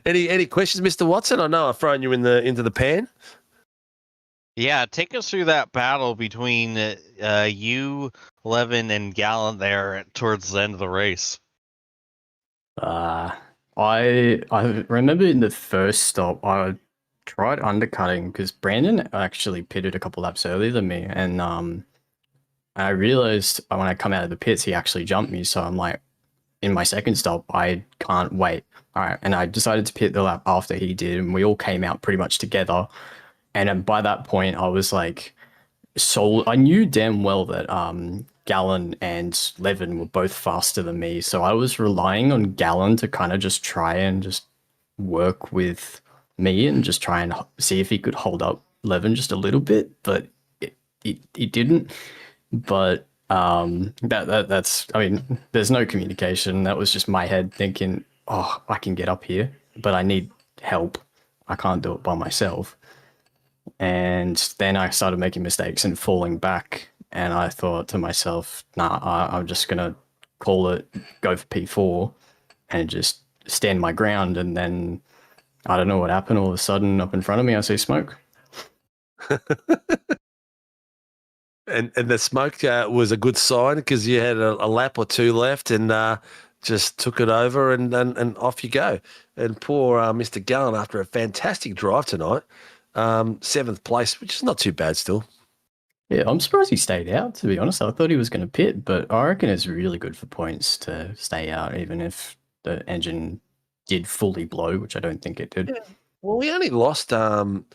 Any questions, Mr. Watson? I know I've thrown you into the pan. Yeah, take us through that battle between you, Levin, and Gallant there towards the end of the race. I remember in the first stop, I tried undercutting because Brandon actually pitted a couple laps earlier than me, and I realized when I come out of the pits, he actually jumped me. So I'm like, in my second stop, I can't wait. All right, and I decided to pit the lap after he did, and we all came out pretty much together. And by that point, I was like, I knew damn well that Gallon and Levin were both faster than me, so I was relying on Gallon to kind of just try and just work with me and just try and see if he could hold up Levin just a little bit, but it didn't. But that's I mean, there's no communication. That was just my head thinking, oh, I can get up here, but I need help. I can't do it by myself. And then I started making mistakes and falling back, and I thought to myself, nah, I'm just gonna call it, go for P4 and just stand my ground. And then I don't know what happened. All of a sudden, up in front of me, I see smoke. And the smoke was a good sign because you had a lap or two left and just took it over and off you go. And poor Mr. Gallen, after a fantastic drive tonight, 7th place, which is not too bad still. Yeah, I'm surprised he stayed out, to be honest. I thought he was going to pit, but I reckon it's really good for points to stay out, even if the engine did fully blow, which I don't think it did. Yeah. Well, we only lost 1,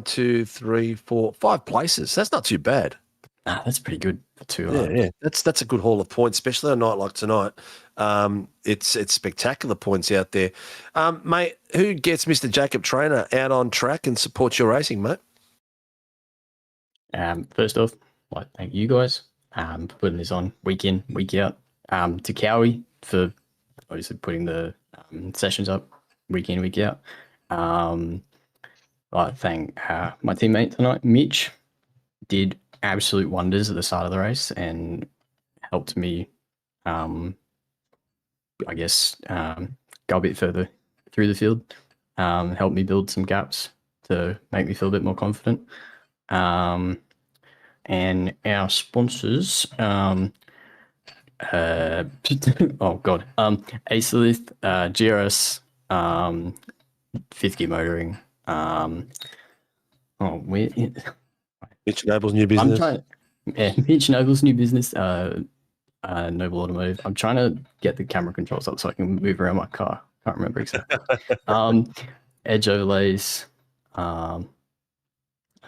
2, 3, 4, 5 places. That's not too bad. Nah, that's pretty good for 2. Yeah. That's a good haul of points, especially on a night like tonight. It's spectacular points out there. Mate, who gets Mr. Jacob Trainer out on track and supports your racing, mate? First off, I'd like to thank you guys for putting this on week in, week out. To Cowie for obviously putting the sessions up week in, week out. I'd like to thank my teammate tonight, Mitch. Did absolute wonders at the start of the race and helped me, I guess, go a bit further through the field. Helped me build some gaps to make me feel a bit more confident. And our sponsors, oh god, Acelith, GRS, 50 Motoring, Mitch Noble's new business. Mitch Noble's new business, Noble Automotive. I'm trying to get the camera controls up so I can move around my car. Can't remember exactly. edge overlays. I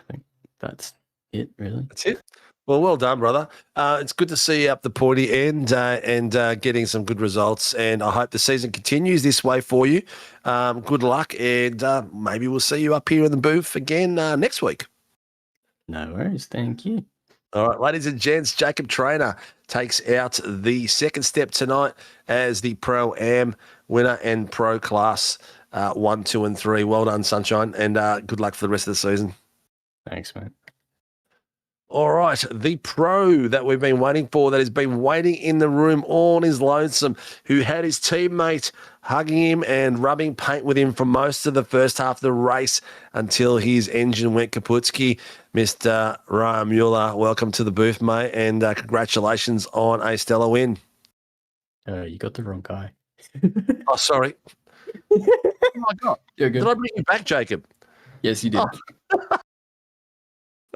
think that's it, really. That's it. Well done, brother. It's good to see you up the pointy end and getting some good results. And I hope the season continues this way for you. Good luck, and maybe we'll see you up here in the booth again next week. No worries. Thank you. All right, ladies and gents, Jacob Trainer takes out the second step tonight as the Pro-Am winner and Pro Class 1, 2, and 3. Well done, Sunshine, and good luck for the rest of the season. Thanks, mate. All right, the pro that we've been waiting for, that has been waiting in the room all on his lonesome, who had his teammate hugging him and rubbing paint with him for most of the first half of the race until his engine went kaputski. Mr. Ryan Mueller, welcome to the booth, mate, and congratulations on a stellar win. You got the wrong guy. Oh, sorry. Oh, my God. You're good. Did I bring you back, Jacob? Yes, you did.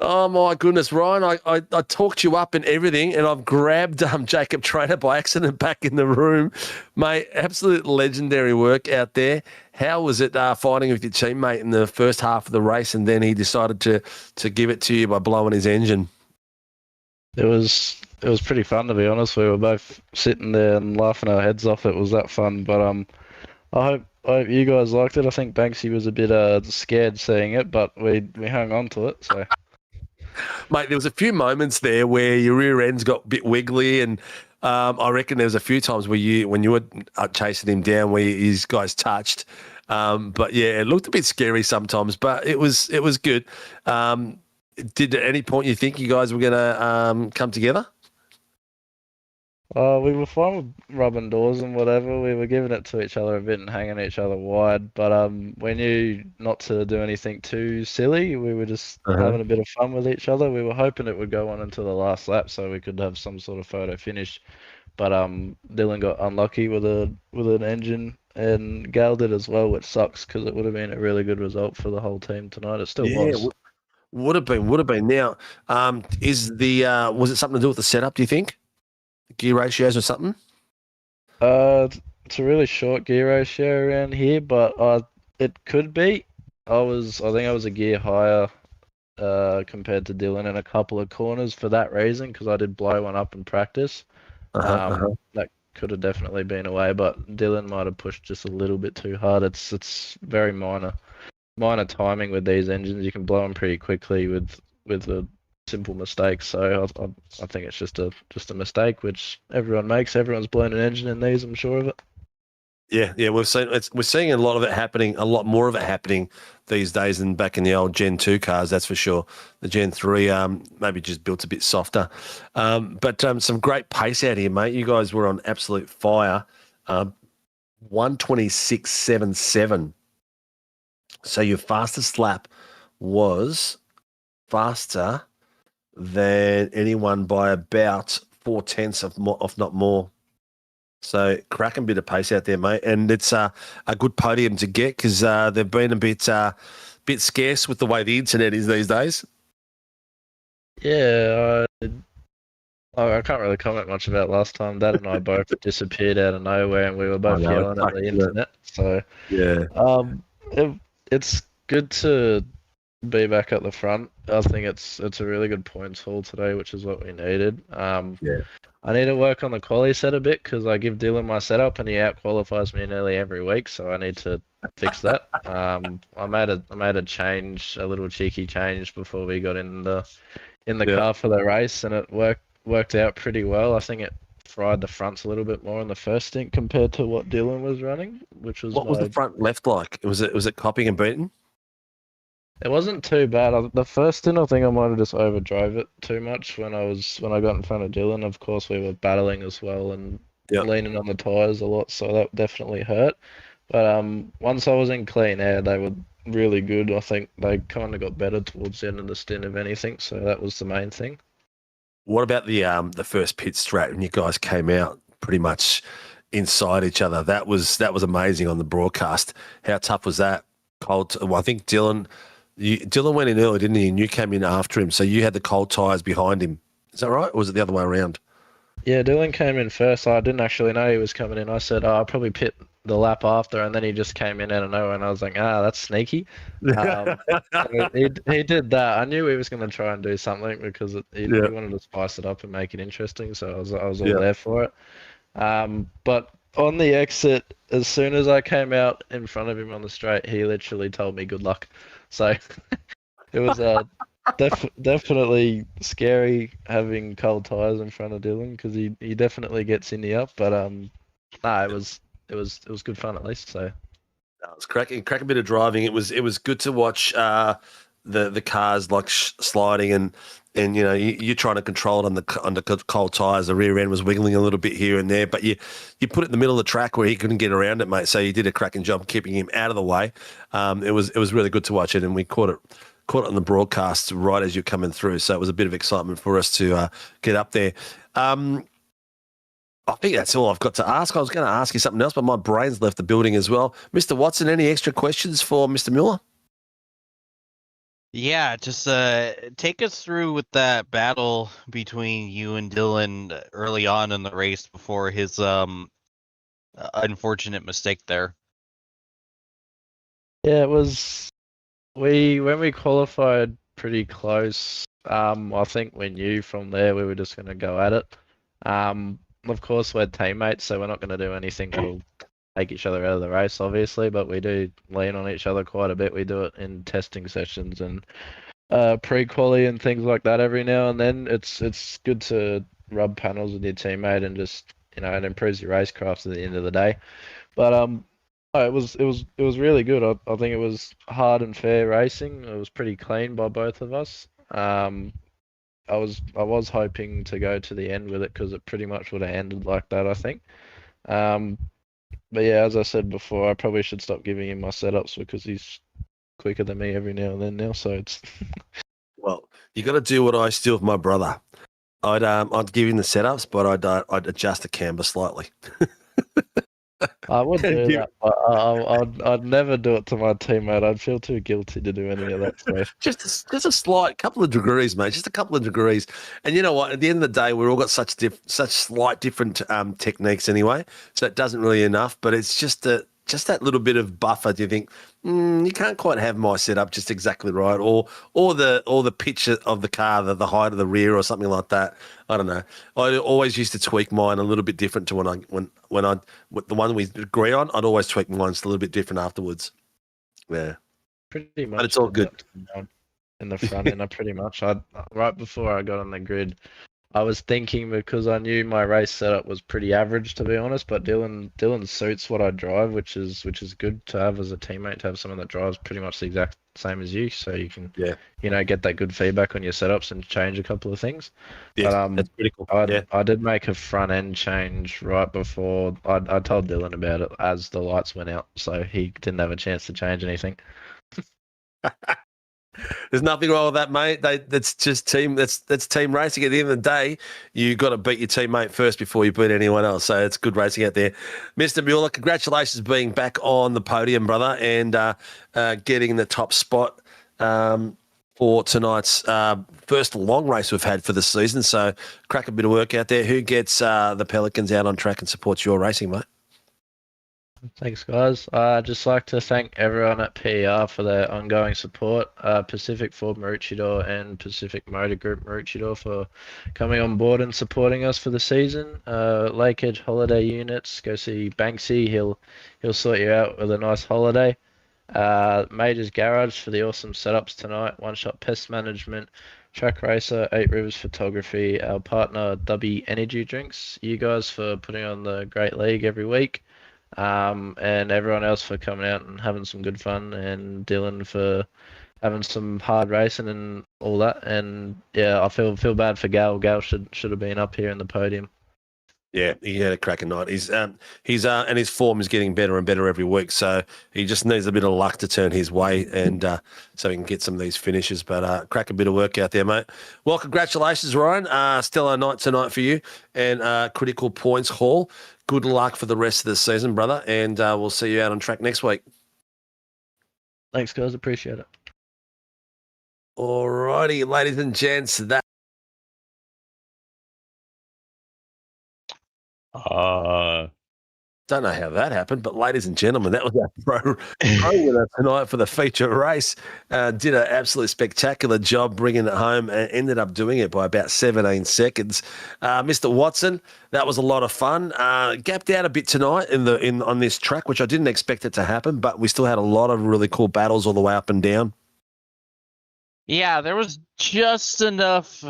Oh, my goodness, Ryan, I talked you up and everything, and I've grabbed Jacob Trainer by accident back in the room. Mate, absolute legendary work out there. How was it fighting with your teammate in the first half of the race, and then he decided to give it to you by blowing his engine? It was pretty fun, to be honest. We were both sitting there and laughing our heads off. It was that fun, but I hope you guys liked it. I think Banksy was a bit scared seeing it, but we hung on to it, so... Mate, there was a few moments there where your rear ends got a bit wiggly, and I reckon there was a few times when you were chasing him down where his guys touched. But yeah, it looked a bit scary sometimes, but it was good. Did at any point you think you guys were going to come together? We were fine with rubbing doors and whatever. We were giving it to each other a bit and hanging each other wide, but we knew not to do anything too silly. We were just having a bit of fun with each other. We were hoping it would go on until the last lap so we could have some sort of photo finish, but Dylan got unlucky with an engine, and Gal did as well, which sucks because it would have been a really good result for the whole team tonight. It still was. Would have been. Now, was it something to do with the setup, do you think? Gear ratios or something? It's a really short gear ratio around here, but it could be. I think I was a gear higher compared to Dylan in a couple of corners for that reason, because I did blow one up in practice. That could have definitely been away, but Dylan might have pushed just a little bit too hard. It's very minor timing with these engines. You can blow them pretty quickly with a simple mistake, so I think it's just a mistake which everyone makes. Everyone's blown an engine in these, I'm sure of it. Yeah, we're seeing a lot of it happening, a lot more of it happening these days than back in the old Gen 2 cars, that's for sure. The Gen 3 maybe just built a bit softer. But some great pace out here, mate. You guys were on absolute fire. 1:26.77. So your fastest lap was faster than anyone by about 4/10 of more, if not more. So cracking bit of pace out there, mate, and it's a good podium to get because they've been a bit scarce with the way the internet is these days. Yeah, I can't really comment much about last time. Dad and I both disappeared out of nowhere, and we were both yelling at the internet. So yeah, it's good to be back at the front. I think it's a really good points haul today, which is what we needed. I need to work on the quali set a bit because I give Dylan my setup and he out qualifies me nearly every week, so I need to fix that. I made a change, a little cheeky change before we got in the car for the race, and it worked out pretty well. I think it fried the fronts a little bit more in the first stint compared to what Dylan was running, which was what was the front left like? Was it copying and beating? It wasn't too bad. The first stint, I think I might have just overdrove it too much when I got in front of Dylan. Of course, we were battling as well and leaning on the tyres a lot, so that definitely hurt. But once I was in clean air, they were really good. I think they kind of got better towards the end of the stint, if anything. So that was the main thing. What about the first pit strat when you guys came out pretty much inside each other? That was amazing on the broadcast. How tough was that? Cold. Well, I think Dylan went in early, didn't he? And you came in after him, so you had the cold tyres behind him. Is that right, or was it the other way around? Yeah, Dylan came in first. I didn't actually know he was coming in. I said, I'll probably pit the lap after, and then he just came in out of nowhere, and I was like, that's sneaky. So he did that. I knew he was going to try and do something because he Yeah. wanted to spice it up and make it interesting. So I was all Yeah. there for it. But on the exit, as soon as I came out in front of him on the straight, he literally told me good luck. So it was definitely scary having cold tires in front of Dylan because he definitely gets in the up. But it was good fun at least. So It was cracking bit of driving. It was good to watch the cars like sliding and you know you're trying to control it under cold tires. The rear end was wiggling a little bit here and there, but you put it in the middle of the track where he couldn't get around it, mate. So you did a cracking job keeping him out of the way. It was really good to watch it, and we caught it on the broadcast right as you're coming through. So it was a bit of excitement for us to get up there. I think that's all I've got to ask. I was going to ask you something else, but my brain's left the building as well. Mr. Watson, any extra questions for Mr. Mueller? Yeah, just take us through with that battle between you and Dylan early on in the race before his unfortunate mistake there. yeah, it was when we qualified pretty close. I think we knew from there we were just going to go at it. Of course, we're teammates, so we're not going to do anything that'll take each other out of the race, obviously, but we do lean on each other quite a bit. We do it in testing sessions and pre-quali and things like that every now and then. It's good to rub panels with your teammate and just, you know, it improves your racecraft at the end of the day. But it was really good. I think it was hard and fair racing. It was pretty clean by both of us. I was hoping to go to the end with it because it pretty much would have ended like that, I think. But yeah, as I said before, I probably should stop giving him my setups because he's quicker than me every now and then now. So it's Well, you got to do what I used to do with my brother. I'd give him the setups, but I'd adjust the camber slightly. I would do that, but I'd never do it to my teammate. I'd feel too guilty to do any of that stuff. Just a slight couple of degrees, mate. Just a couple of degrees. And you know what? At the end of the day, we've all got such slight different techniques anyway. So it doesn't really enough. But it's just that little bit of buffer. Do you think you can't quite have my setup just exactly right, or the pitch of the car, the height of the rear, or something like that? I don't know. I always used to tweak mine a little bit different to when the one we agree on. I'd always tweak mine just a little bit different afterwards. Yeah, Pretty much. but it's all good. In the front end, right before I got on the grid, I was thinking because I knew my race setup was pretty average, to be honest. But Dylan suits what I drive, which is good to have as a teammate, to have someone that drives pretty much the exact same as you, so you can get that good feedback on your setups and change a couple of things. Yeah, But that's pretty cool. I did make a front end change right before I told Dylan about it as the lights went out, so he didn't have a chance to change anything. There's nothing wrong with that, mate. That's just team. That's team racing. At the end of the day, you got to beat your teammate first before you beat anyone else. So it's good racing out there, Mr. Mueller. Congratulations being back on the podium, brother, and getting the top spot for tonight's first long race we've had for the season. So crack a bit of work out there. Who gets the Pelicans out on track and supports your racing, mate? Thanks, guys. I'd just like to thank everyone at PER for their ongoing support. Pacific Ford Maroochydore and Pacific Motor Group Maroochydore for coming on board and supporting us for the season. Lake Edge Holiday Units, go see Banksy. He'll sort you out with a nice holiday. Majors Garage for the awesome setups tonight. One Shot Pest Management, Track Racer, 8 Rivers Photography, our partner W Energy Drinks. You guys for putting on the great league every week. And everyone else for coming out and having some good fun, and Dylan for having some hard racing and all that. And yeah, I feel bad for Gal. Gal should have been up here in the podium. Yeah, he had a cracking night. He's and his form is getting better and better every week. So he just needs a bit of luck to turn his way, and so he can get some of these finishes. But crack a bit of work out there, mate. Well, congratulations, Ryan. Stellar night tonight for you, and critical points haul. Good luck for the rest of the season, brother, and we'll see you out on track next week. Thanks, guys. Appreciate it. All righty, ladies and gents, that. Don't know how that happened, but ladies and gentlemen, that was our pro winner tonight for the feature race. Did an absolutely spectacular job bringing it home and ended up doing it by about 17 seconds. Mr. Watson, that was a lot of fun. Gapped out a bit tonight on this track, which I didn't expect it to happen, but we still had a lot of really cool battles all the way up and down. Yeah, there was just enough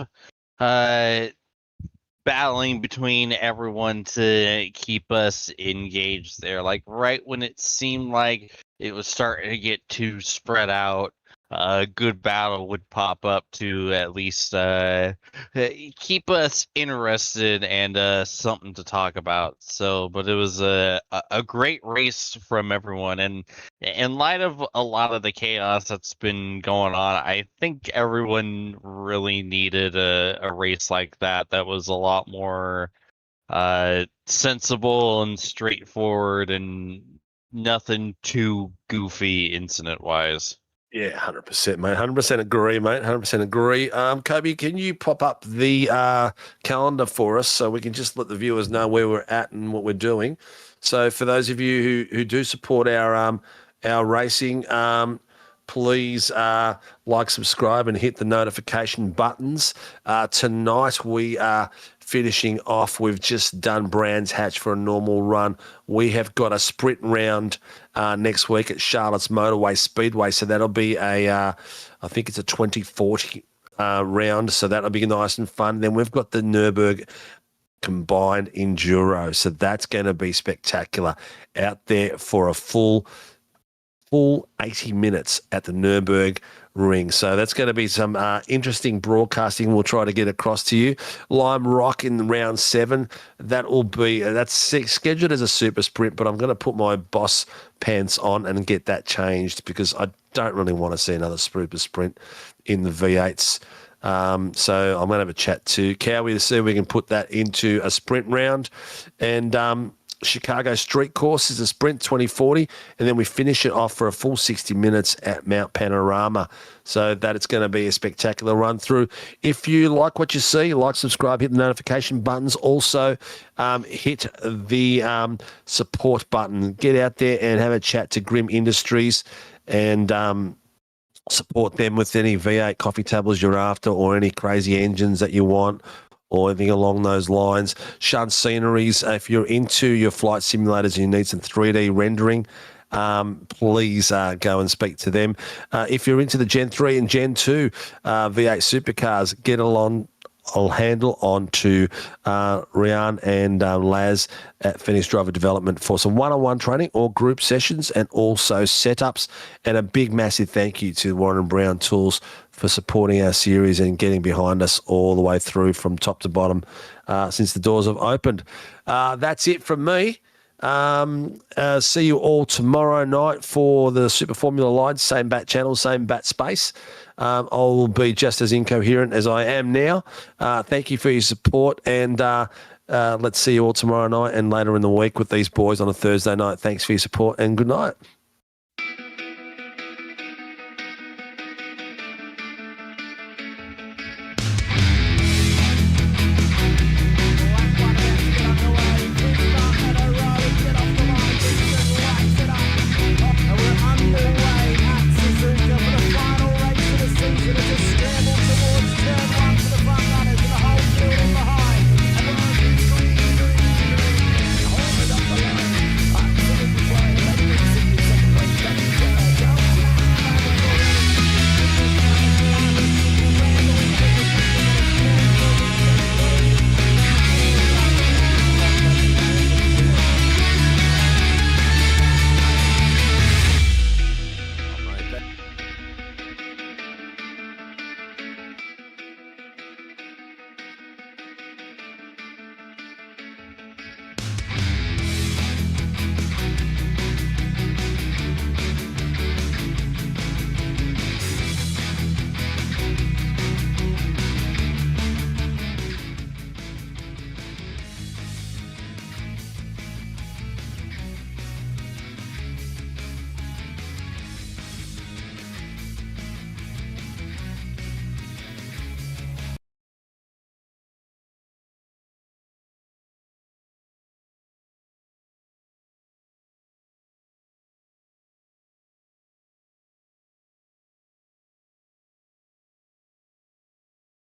battling between everyone to keep us engaged there. Like right when it seemed like it was starting to get too spread out, a good battle would pop up to at least keep us interested and something to talk about. So, but it was a great race from everyone, and in light of a lot of the chaos that's been going on, I think everyone really needed a race like that. That was a lot more sensible and straightforward, and nothing too goofy incident-wise. Yeah, 100%, mate. 100% agree, mate. 100% agree. Kobe, can you pop up the calendar for us so we can just let the viewers know where we're at and what we're doing? So for those of you who do support our racing, please like, subscribe, and hit the notification buttons. Tonight we are finishing off. We've just done Brands Hatch for a normal run. We have got a sprint round next week at Charlotte's Motorway Speedway. So that'll be I think it's a 2040 round. So that'll be nice and fun. Then we've got the Nürburgring combined enduro. So that's going to be spectacular out there for a full 80 minutes at the Nürburgring. So that's going to be some interesting broadcasting we'll try to get across to you. Lime Rock in round 7, that's scheduled as a super sprint, but I'm going to put my boss pants on and get that changed because I don't really want to see another super sprint in the V8s. So I'm going to have a chat to Cowie to see if we can put that into a sprint round. And Chicago Street Course is a sprint 2040, and then we finish it off for a full 60 minutes at Mount Panorama. So that it's going to be a spectacular run through. If you like what you see, like, subscribe, hit the notification buttons. Also, hit the support button. Get out there and have a chat to Grim Industries and support them with any V8 coffee tables you're after or any crazy engines that you want, or anything along those lines. Shun Sceneries, if you're into your flight simulators and you need some 3D rendering, please go and speak to them. If you're into the Gen 3 and Gen 2 V8 supercars, get along. I'll handle on to Rian and Laz at Phoenix Driver Development for some one-on-one training or group sessions and also setups. And a big, massive thank you to Warren Brown Tools for supporting our series and getting behind us all the way through from top to bottom since the doors have opened. That's it from me. See you all tomorrow night for the Super Formula Line, same bat channel, same bat space. I'll be just as incoherent as I am now. Thank you for your support, and let's see you all tomorrow night and later in the week with these boys on a Thursday night. Thanks for your support, and good night.